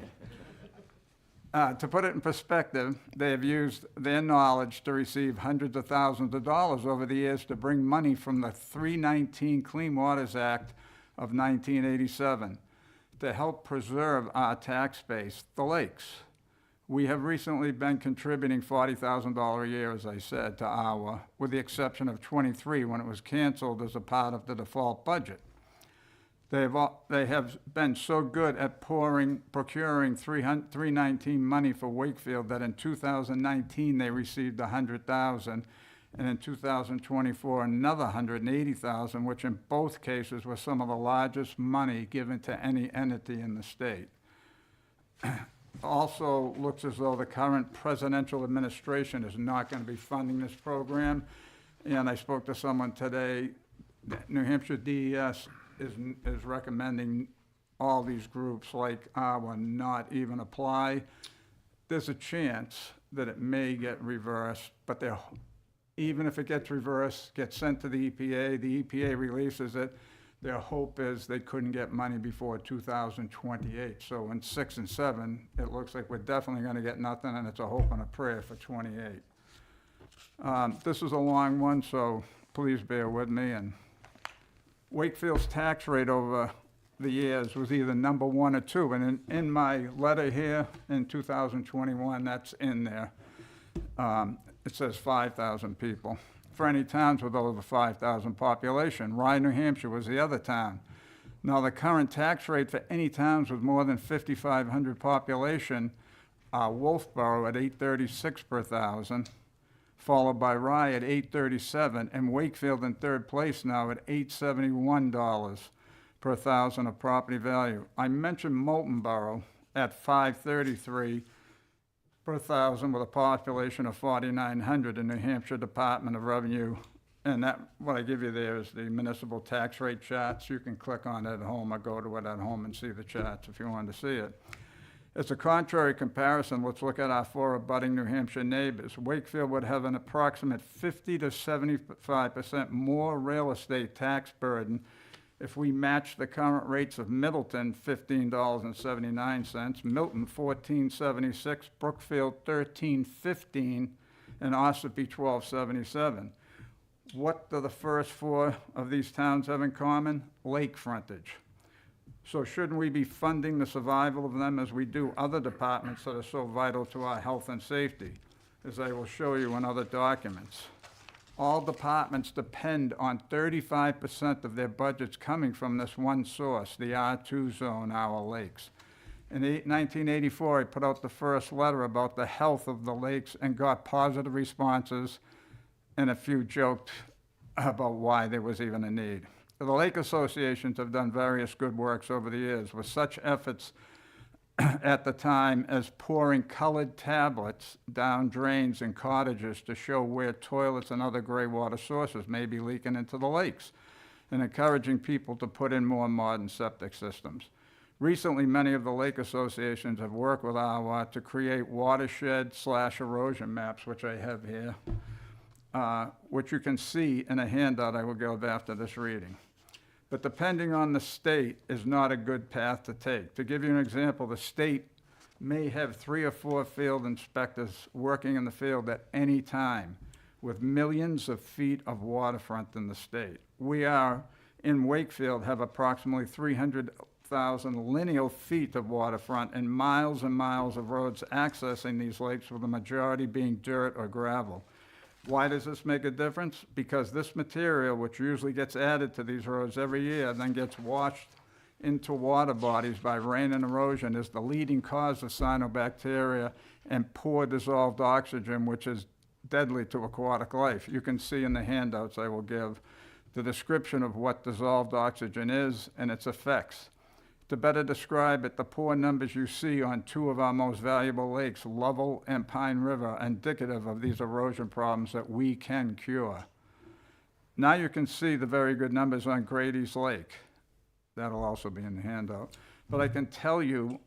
To put it in perspective, they have used their knowledge to receive hundreds of thousands of dollars over the years to bring money from the 319 Clean Waters Act of 1987 to help preserve our tax base, the lakes. We have recently been contributing $40,000 a year, as I said, to our, with the exception of 23 when it was canceled as a part of the default budget. They have been so good at procuring 319 money for Wakefield that in 2019 they received $100,000, and in 2024 another $180,000, which in both cases was some of the largest money given to any entity in the state. Also looks as though the current presidential administration is not going to be funding this program, and I spoke to someone today that New Hampshire DES is recommending all these groups like our not even apply. There's a chance that it may get reversed, but even if it gets reversed, gets sent to the EPA releases it, their hope is they couldn't get money before 2028. So in 6 and 7, it looks like we're definitely gonna get nothing, and it's a hope and a prayer for 28. This is a long one, so please bear with me. And Wakefield's tax rate over the years was either number 1 or 2, and in my letter here in 2021, that's in there. It says 5,000 people. For any towns with over 5,000 population, Rye, New Hampshire was the other town. Now, the current tax rate for any towns with more than 5,500 population are Wolfboro at $836 per thousand, followed by Rye at $837, and Wakefield in third place now at $871 per thousand of property value. I mentioned Moulton Borough at $533 per thousand with a population of 4,900 in New Hampshire Department of Revenue. And that, what I give you there is the municipal tax rate charts. You can click on it at home or go to it at home and see the charts if you want to see it. As a contrary comparison, let's look at our 4 abutting New Hampshire neighbors. Wakefield would have an approximate 50 to 75% more real estate tax burden if we match the current rates of Middleton, $15.79, Milton, $14.76, Brookfield, $13.15, and Ossipee, $12.77. What do the first 4 of these towns have in common? Lake frontage. So shouldn't we be funding the survival of them as we do other departments that are so vital to our health and safety, as I will show you in other documents? All departments depend on 35% of their budgets coming from this one source, the R2 zone, our lakes. In 1984, I put out the first letter about the health of the lakes and got positive responses, and a few joked about why there was even a need. The lake associations have done various good works over the years with such efforts at the time as pouring colored tablets down drains in cottages to show where toilets and other gray water sources may be leaking into the lakes, and encouraging people to put in more modern septic systems. Recently, many of the lake associations have worked with AWA to create watershed/erosion maps, which I have here, which you can see in a handout I will give after this reading. But depending on the state is not a good path to take. To give you an example, the state may have 3 or 4 field inspectors working in the field at any time with millions of feet of waterfront in the state. We are, in Wakefield, have approximately 300,000 lineal feet of waterfront and miles of roads accessing these lakes, with the majority being dirt or gravel. Why does this make a difference? Because this material, which usually gets added to these roads every year, then gets washed into water bodies by rain and erosion, is the leading cause of cyanobacteria and poor dissolved oxygen, which is deadly to aquatic life. You can see in the handouts I will give the description of what dissolved oxygen is and its effects. To better describe it, the poor numbers you see on 2 of our most valuable lakes, Lovell and Pine River, are indicative of these erosion problems that we can cure. Now you can see the very good numbers on Grady's Lake. That'll also be in the handout. But I can tell you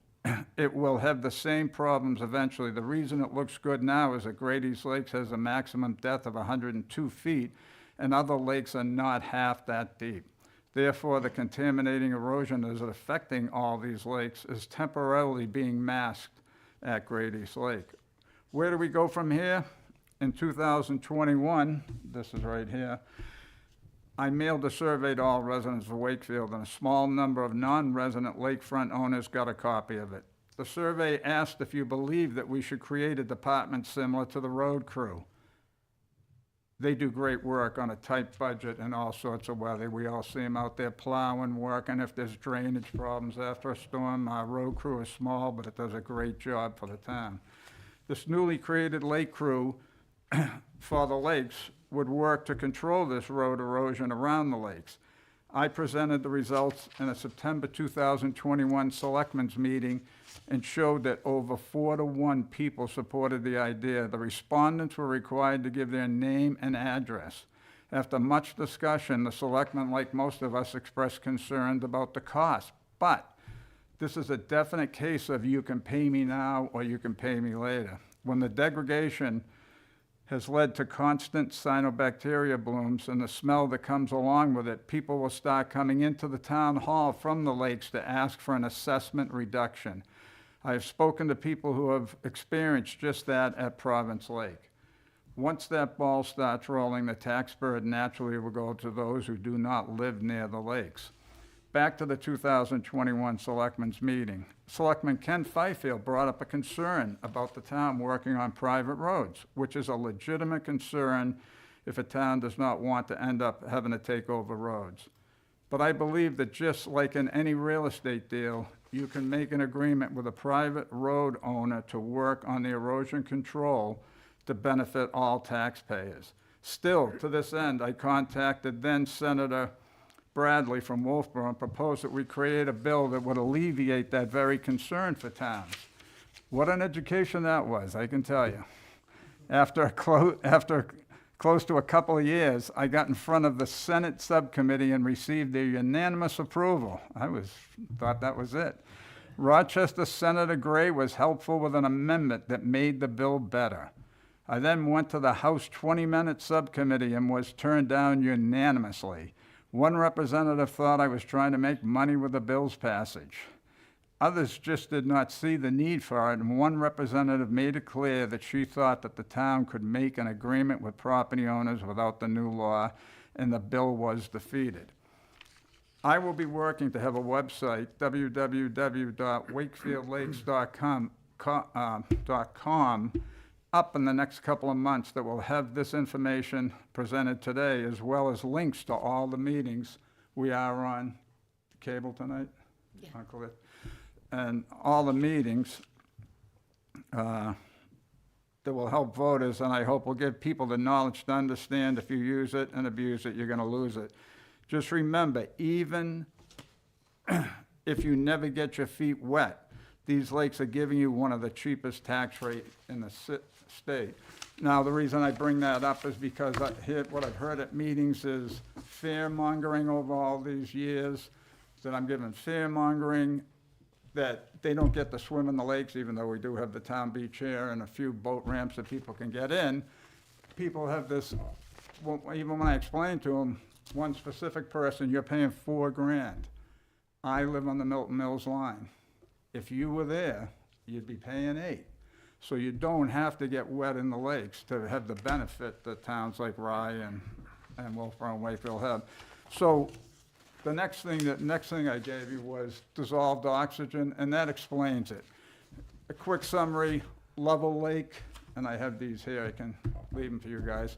it will have the same problems eventually. The reason it looks good now is that Grady's Lake has a maximum depth of 102 feet, and other lakes are not half that deep. Therefore, the contaminating erosion that is affecting all these lakes is temporarily being masked at Great East Lake. Where do we go from here? In 2021, this is right here, I mailed a survey to all residents of Wakefield, and a small number of non-resident lakefront owners got a copy of it. The survey asked if you believe that we should create a department similar to the road crew. They do great work on a tight budget and all sorts of weather. We all see them out there plowing, working. If there's drainage problems after a storm, our road crew is small, but it does a great job for the town. This newly created lake crew for the lakes would work to control this road erosion around the lakes. I presented the results in a September 2021 Selectmen's meeting and showed that over 4-to-1 people supported the idea. The respondents were required to give their name and address. After much discussion, the selectmen, like most of us, expressed concerns about the cost. But this is a definite case of you can pay me now or you can pay me later. When the degradation has led to constant cyanobacteria blooms and the smell that comes along with it, people will start coming into the town hall from the lakes to ask for an assessment reduction. I have spoken to people who have experienced just that at Province Lake. Once that ball starts rolling, the tax burden naturally will go to those who do not live near the lakes. Back to the 2021 Selectmen's meeting. Selectman Ken Fifield brought up a concern about the town working on private roads, which is a legitimate concern if a town does not want to end up having to take over roads. But I believe that just like in any real estate deal, you can make an agreement with a private road owner to work on the erosion control to benefit all taxpayers. Still, to this end, I contacted then Senator Bradley from Wolfboro and proposed that we create a bill that would alleviate that very concern for towns. What an education that was, I can tell you. After close to a couple of years, I got in front of the Senate subcommittee and received their unanimous approval. Thought that was it. Rochester Senator Gray was helpful with an amendment that made the bill better. I then went to the House 20-minute subcommittee and was turned down unanimously. One representative thought I was trying to make money with the bill's passage. Others just did not see the need for it, and one representative made it clear that she thought that the town could make an agreement with property owners without the new law, and the bill was defeated. I will be working to have a website, www.wakefieldlakes.com, up in the next couple of months that will have this information presented today, as well as links to all the meetings we are on cable tonight. Yeah. Uncle Ed. And all the meetings that will help voters, and I hope will give people the knowledge to understand if you use it and abuse it, you're gonna lose it. Just remember, even if you never get your feet wet, these lakes are giving you one of the cheapest tax rate in the state. Now, the reason I bring that up is because what I've heard at meetings is fear-mongering over all these years, that I'm giving fear-mongering, that they don't get to swim in the lakes, even though we do have the town beach here and a few boat ramps that people can get in. People have this, even when I explain to them, one specific person, you're paying $4,000. I live on the Milton Mills line. If you were there, you'd be paying $8,000. So you don't have to get wet in the lakes to have the benefit that towns like Rye and Wolfboro and Wakefield have. So the next thing I gave you was dissolved oxygen, and that explains it. A quick summary, Level Lake, and I have these here, I can leave them for you guys.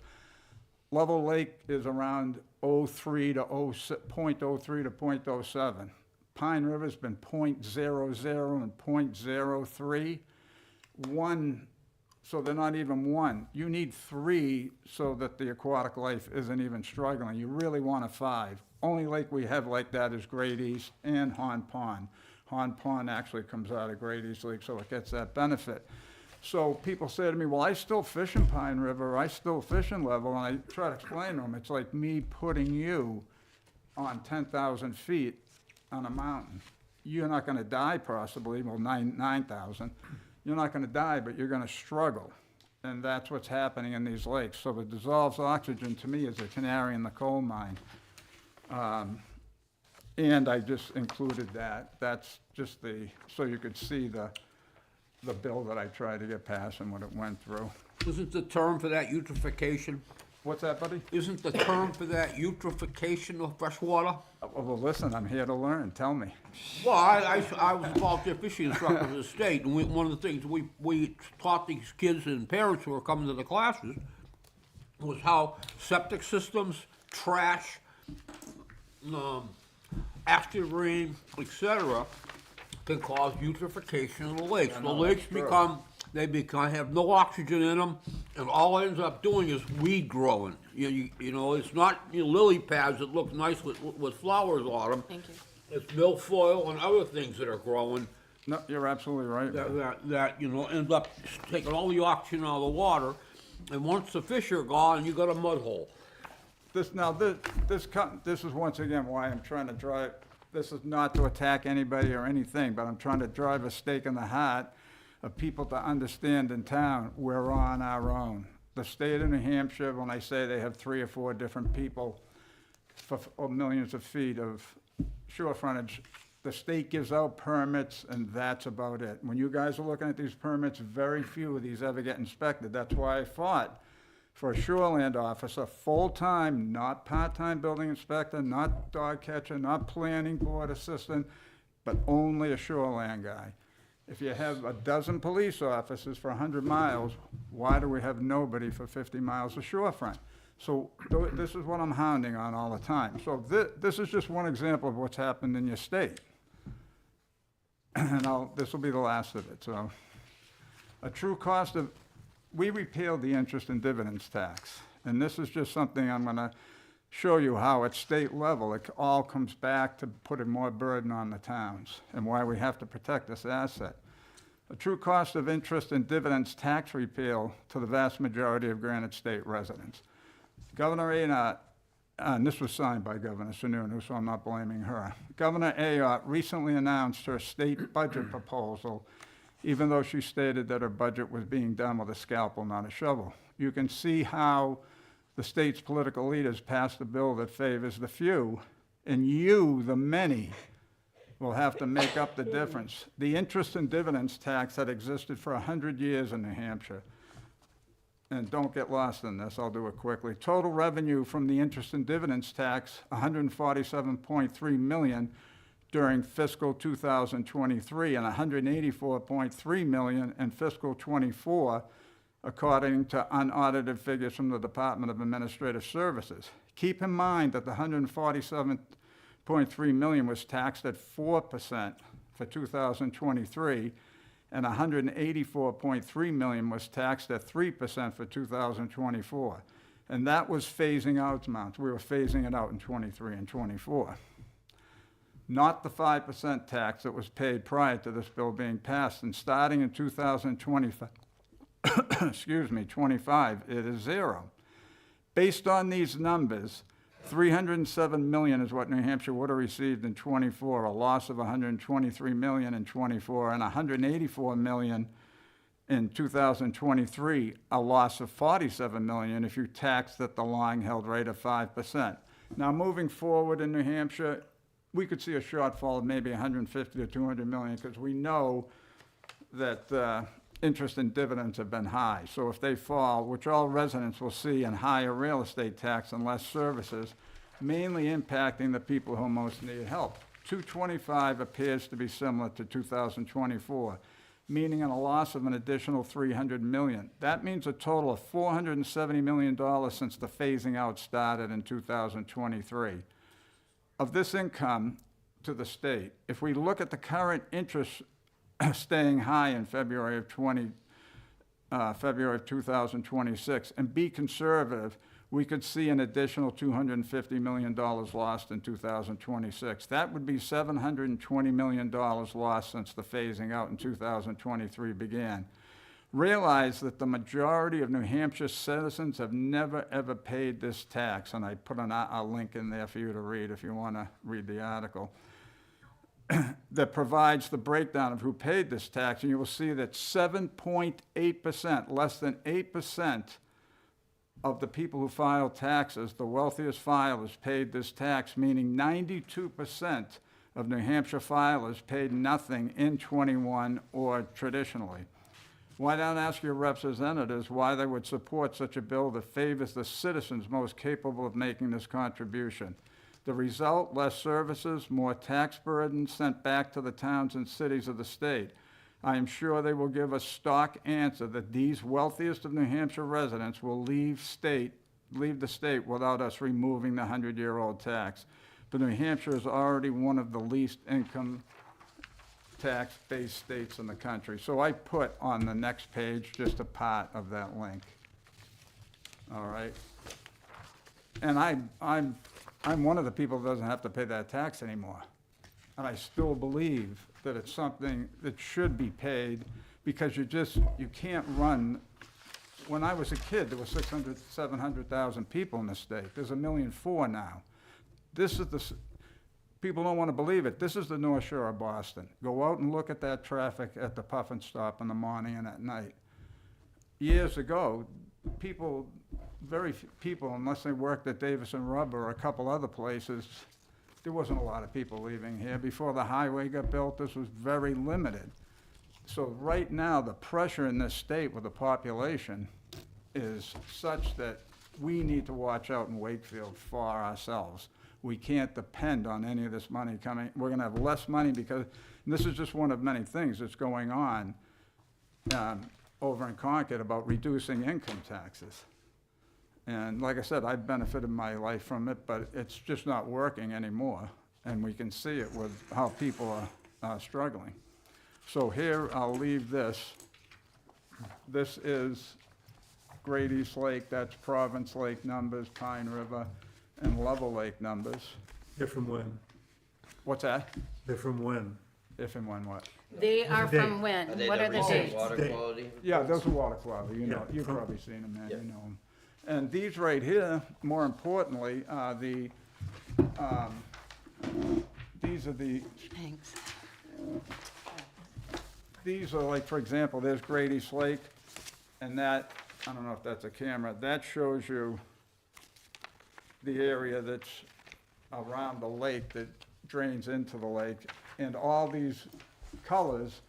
Level Lake is around 0.03 to 0.07. Pine River's been 0.00 and 0.03. One, so they're not even one. You need 3 so that the aquatic life isn't even struggling. You really want a 5. Only lake we have like that is Great East and Hon Pond. Hon Pond actually comes out of Great East Lake, so it gets that benefit. So people say to me, well, I still fish in Pine River, I still fish in Level, and I try to explain to them, it's like me putting you on 10,000 feet on a mountain. You're not gonna die possibly, well, 9,000. You're not gonna die, but you're gonna struggle. And that's what's happening in these lakes. So the dissolved oxygen, to me, is a canary in the coal mine. And I just included that. That's just so you could see the bill that I tried to get passed and what it went through. Isn't the term for that eutrophication? What's that, buddy? Isn't the term for that eutrophication of fresh water? Well, listen, I'm here to learn, tell me. Well, I was a volunteer fishing instructor for the state, and one of the things we taught these kids and parents who were coming to the classes was how septic systems, trash, active rain, etc., can cause eutrophication of the lakes. I The know, lakes that's true. have no oxygen in them, and all it ends up doing is weed growing. You know, it's not lily pads that look nice with flowers on them. Thank you. It's milfoil and other things that are growing No, you're absolutely right. that end up taking all the oxygen out of the water, and once the fish are gone, you got a mud hole. This is once again why I'm trying to drive, this is not to attack anybody or anything, but I'm trying to drive a stake in the heart of people to understand in town, we're on our own. The state of New Hampshire, when I say they have 3 or 4 different people for millions of feet of shore frontage, the state gives out permits and that's about it. When you guys are looking at these permits, very few of these ever get inspected. That's why I fought for a shoreland officer, full-time, not part-time building inspector, not dog catcher, not planning board assistant, but only a shoreland guy. If you have a dozen police officers for 100 miles, why do we have nobody for 50 miles of shorefront? So this is what I'm hounding on all the time. So this is just one example of what's happened in your state. And this will be the last of it. So a true cost of, we repealed the interest and dividends tax. And this is just something I'm gonna show you how at state level, it all comes back to putting more burden on the towns and why we have to protect this asset. A true cost of interest and dividends tax repeal to the vast majority of Granite State residents. Governor Ayotte, and this was signed by Governor Sununu, so I'm not blaming her. Governor Ayotte recently announced her state budget proposal, even though she stated that her budget was being done with a scalpel, not a shovel. You can see how the state's political leaders passed a bill that favors the few, and you, the many, will have to make up the difference. The interest and dividends tax had existed for 100 years in New Hampshire. And don't get lost in this, I'll do it quickly. Total revenue from the interest and dividends tax, $147.3 million during fiscal 2023 and $184.3 million in fiscal '24, according to unaudited figures from the Department of Administrative Services. Keep in mind that the $147.3 million was taxed at 4% for 2023, and $184.3 million was taxed at 3% for 2024. And that was phasing out amounts. We were phasing it out in '23 and '24. Not the 5% tax that was paid prior to this bill being passed. And starting in 2025, 25, it is 0. Based on these numbers, $307 million is what New Hampshire would have received in '24, a loss of $123 million in '24, and $184 million in 2023, a loss of $47 million if you taxed at the long-held rate of 5%. Now, moving forward in New Hampshire, we could see a shortfall of maybe 150 to 200 million, because we know that interest and dividends have been high. So if they fall, which all residents will see in higher real estate tax and less services, mainly impacting the people who most need help. 225 appears to be similar to 2024, meaning a loss of an additional 300 million. That means a total of $470 million since the phasing out started in 2023. Of this income to the state, if we look at the current interest staying high in February of 2026, and be conservative, we could see an additional $250 million lost in 2026. That would be $720 million lost since the phasing out in 2023 began. Realize that the majority of New Hampshire citizens have never, ever paid this tax, and I put a link in there for you to read if you want to read the article, that provides the breakdown of who paid this tax, and you will see that 7.8%, less than 8% of the people who file taxes, the wealthiest filers, paid this tax, meaning 92% of New Hampshire filers paid nothing in '21 or traditionally. Why not ask your representatives why they would support such a bill that favors the citizens most capable of making this contribution? The result, less services, more tax burden sent back to the towns and cities of the state. I am sure they will give a stock answer that these wealthiest of New Hampshire residents will leave the state without us removing the 100-year-old tax. But New Hampshire is already one of the least income tax-based states in the country. So I put on the next page just a part of that link. All right? And I'm one of the people that doesn't have to pay that tax anymore. And I still believe that it's something that should be paid because you can't run. When I was a kid, there were 600, 700,000 people in the state. There's 1.4 million now. This is people don't want to believe it. This is the North Shore of Boston. Go out and look at that traffic at the Puffin Stop in the morning and at night. Years ago, very few people, unless they worked at Davison Rubber or a couple other places, there wasn't a lot of people leaving here. Before the highway got built, this was very limited. So right now, the pressure in this state with the population is such that we need to watch out in Wakefield for ourselves. We can't depend on any of this money coming. We're gonna have less money because, and this is just one of many things that's going on over in Concord about reducing income taxes. And like I said, I've benefited my life from it, but it's just not working anymore. And we can see it with how people are struggling. So here, I'll leave this. This is Great East Lake, that's Province Lake numbers, Pine River, and Level Lake numbers. They're from when? What's that? They're from when? If and when what? They are Date. from when? What are the recent dates? water Date. quality? Yeah, those are water quality, you know, Yeah, you've from- probably seen them, man, Yeah. you know them. And these right here, more importantly, are these are the, Thanks. these are like, for example, there's Great East Lake, and that, I don't know if that's a camera, that shows you the area that's around the lake that drains into the lake. And all these colors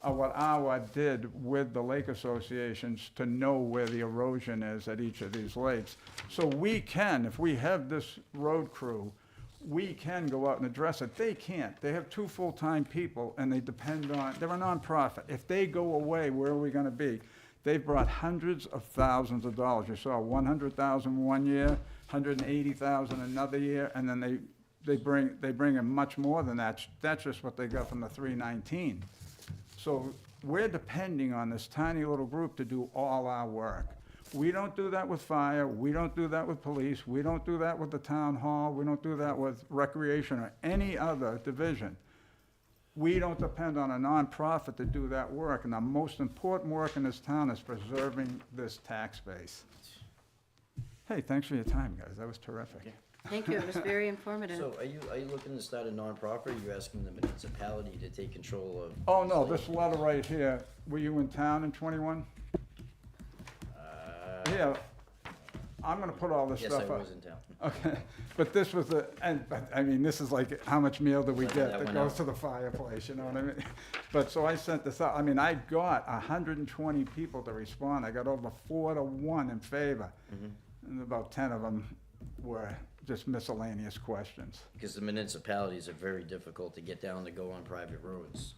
are what AWA did with the lake associations to know where the erosion is at each of these lakes. So we can, if we have this road crew, we can go out and address it. They can't. They have 2 full-time people, and they depend on, they're a nonprofit. If they go away, where are we gonna be? They've brought hundreds of thousands of dollars. You saw 100,000 one year, 180,000 another year, and then they bring in much more than that. That's just what they got from the 319. So we're depending on this tiny little group to do all our work. We don't do that with fire, we don't do that with police, we don't do that with the town hall, we don't do that with recreation or any other division. We don't depend on a nonprofit to do that work, and the most important work in this town is preserving this tax base. Hey, thanks for your time, guys, that was terrific. Thank you, it was very informative. So are you looking to start a nonprofit, or are you asking the municipality to take control of? Oh, no, this letter right here, were you in town in 21? Here, I'm gonna put all this Yes, stuff I up. was in town. Okay, but this was but I mean, this is like, how much meal do we Like get that that one goes out. to the fireplace, you know what I mean? But, so I sent this out, I mean, I got 120 people to respond, I got over 4 to 1 in favor. And about 10 of them were just miscellaneous questions. Because the municipalities are very difficult to get down to go on private roads.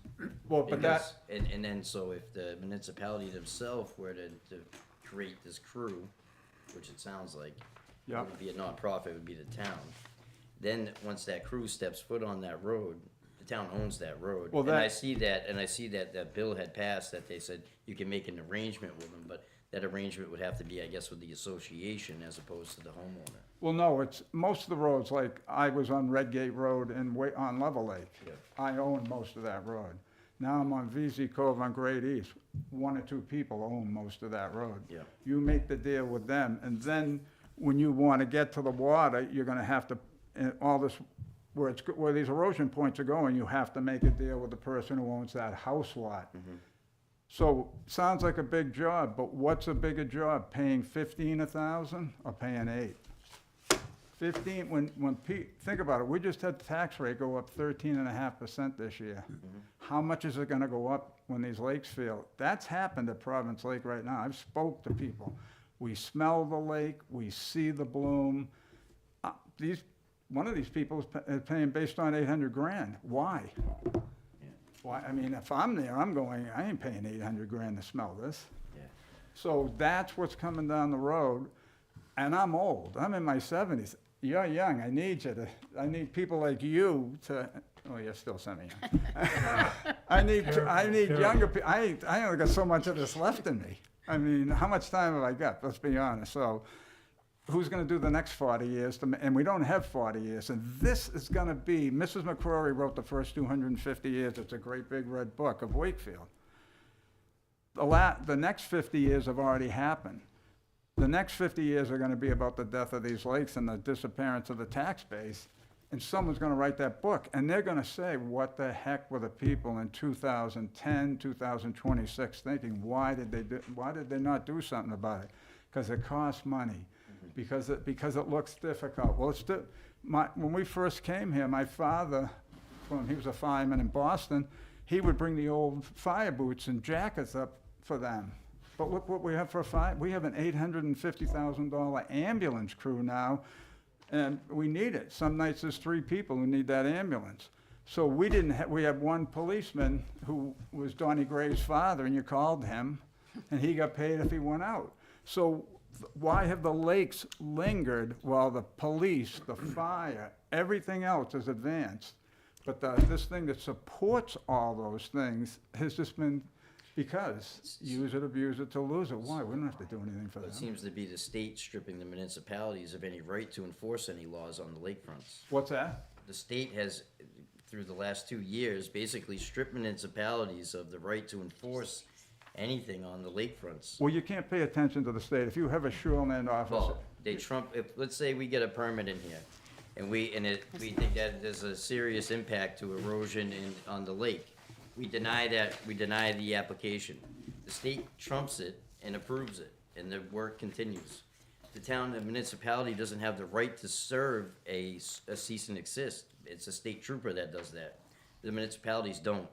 Well, but that, Because- And then, so if the municipality themselves were to create this crew, which it sounds like, it yeah, would be a nonprofit, it would be the town. Then, once that crew steps foot on that road, the town owns that road. Well, And I that- see that that bill had passed, that they said you can make an arrangement with them, but that arrangement would have to be, I guess, with the association as opposed to the homeowner. well, no, it's, most of the roads, like, I was on Redgate Road and on Level Lake. Yeah. I own most of that road. Now I'm on VZ Cove on Great East. 1 or 2 people own most of that road. Yeah. You make the deal with them, and then when you want to get to the water, you're gonna have to, all this, where these erosion points are going, you have to make a deal with the person who owns that house lot. So, sounds like a big job, but what's a bigger job, paying 15 1,000 or paying 8? 15, think about it, we just had the tax rate go up 13.5% this year. How much is it gonna go up when these lakes fill? That's happened at Providence Lake right now. I've spoke to people. We smell the lake, we see the bloom. One of these people is paying based on 800 grand. Why? Why, I mean, if I'm there, I'm going, I ain't paying 800 grand to smell this. Yeah. So that's what's coming down the road, and I'm old, I'm in my 70s. You're young, I need people like you to, oh, you're still semi-young. I need younger people, I only got so much of this left in me. I mean, how much time have I got, let's be honest, so who's gonna do the next 40 years, and we don't have 40 years, and this is gonna be, Mrs. McCrory wrote the first 250 years, it's a great big red book of Wakefield. The next 50 years have already happened. The next 50 years are gonna be about the death of these lakes and the disappearance of the tax base, and someone's gonna write that book, and they're gonna say, what the heck were the people in 2010, 2026 thinking? Why did they not do something about it? Because it costs money, because it looks difficult. Well, when we first came here, my father, when he was a fireman in Boston, he would bring the old fire boots and jackets up for them. But look what we have for a fire. We have an $850,000 ambulance crew now, and we need it. Some nights there's 3 people who need that ambulance. So we had one policeman who was Donnie Gray's father, and you called him, and he got paid if he went out. So why have the lakes lingered while the police, the fire, everything else is advanced? But this thing that supports all those things has just been, because use it, abuse it, to lose it. Why? We don't have to do anything for them. It seems to be the state stripping the municipalities of any right to enforce any laws on the lakefronts. What's that? The state has, through the last 2 years, basically stripped municipalities of the right to enforce anything on the lakefronts. Well, you can't pay attention to the state. If you have a shoreland officer, Well, they trump, let's say we get a permit in here, and we think that there's a serious impact to erosion on the lake. We deny the application. The state trumps it and approves it, and the work continues. The municipality doesn't have the right to serve a cease and desist. It's a state trooper that does that. The municipalities don't.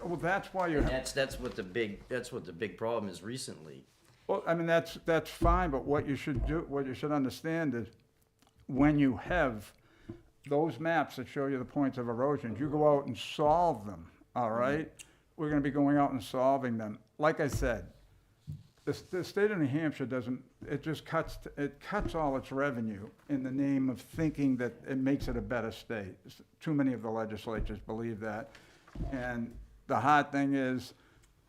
well, that's why you're. That's what the big problem is recently. Well, I mean, that's fine, but what you should understand is, when you have those maps that show you the points of erosion, you go out and solve them, all right? We're gonna be going out and solving them. Like I said, the state of New Hampshire cuts all its revenue in the name of thinking that it makes it a better state. Too many of the legislatures believe that. And the hard thing is,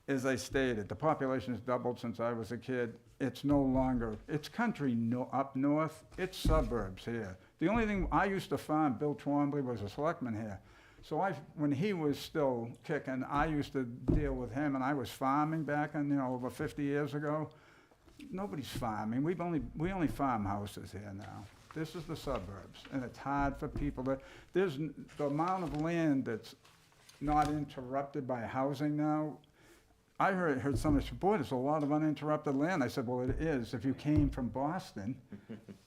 as I stated, the population has doubled since I was a kid. It's no longer, it's country up north, it's suburbs here. The only thing, I used to farm, Bill Twombly was a selectman here. So when he was still kicking, I used to deal with him, and I was farming back in, over 50 years ago. Nobody's farming, we only farm houses here now. This is the suburbs, and it's hard for people there's the amount of land that's not interrupted by housing now. I heard somebody say, boy, there's a lot of uninterrupted land. I said, well, it is if you came from Boston,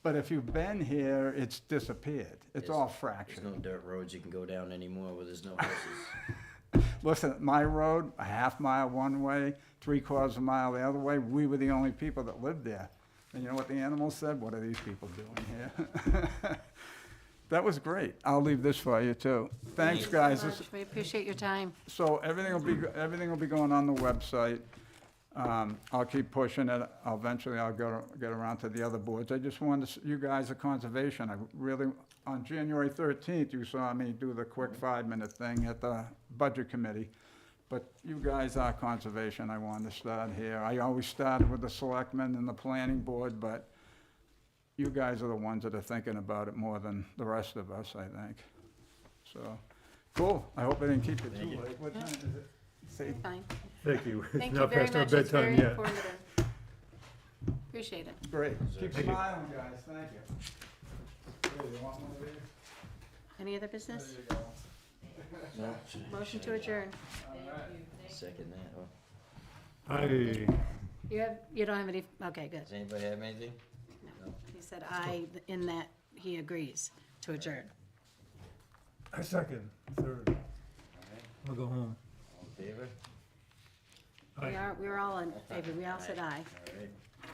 but if you've been here, it's disappeared. It's all fractured. There's no dirt roads you can go down anymore where there's no houses. Listen, my road, a half mile one way, 3/4 of a mile the other way, we were the only people that lived there. And you know what the animals said? What are these people doing here? That was great. I'll leave this for you too. Thanks, guys. We appreciate your time. So everything will be going on the website. I'll keep pushing it. Eventually I'll get around to the other boards. I just wanted you guys are conservation. On January 13th, you saw me do the quick 5-minute thing at the budget committee. But you guys are conservation. I wanted to start here. I always started with the selectmen and the planning board, but you guys are the ones that are thinking about it more than the rest of us, I think. So, cool. I hope I didn't keep you too late. What time is it? See? Fine. Thank you. It's Thank you not very past our much. It's very bedtime yet. informative. Appreciate it. Great. Keep Thank you. smiling, guys. Thank you. Here, you want one of these? Any other business? There you go. No? Motion to adjourn. Second that. Oh. You don't have any, okay, good. Does anybody have anything? No. He said aye in that he agrees to adjourn. I second, third. I'll go home. All in favor? We are all in favor, we all said aye. All right.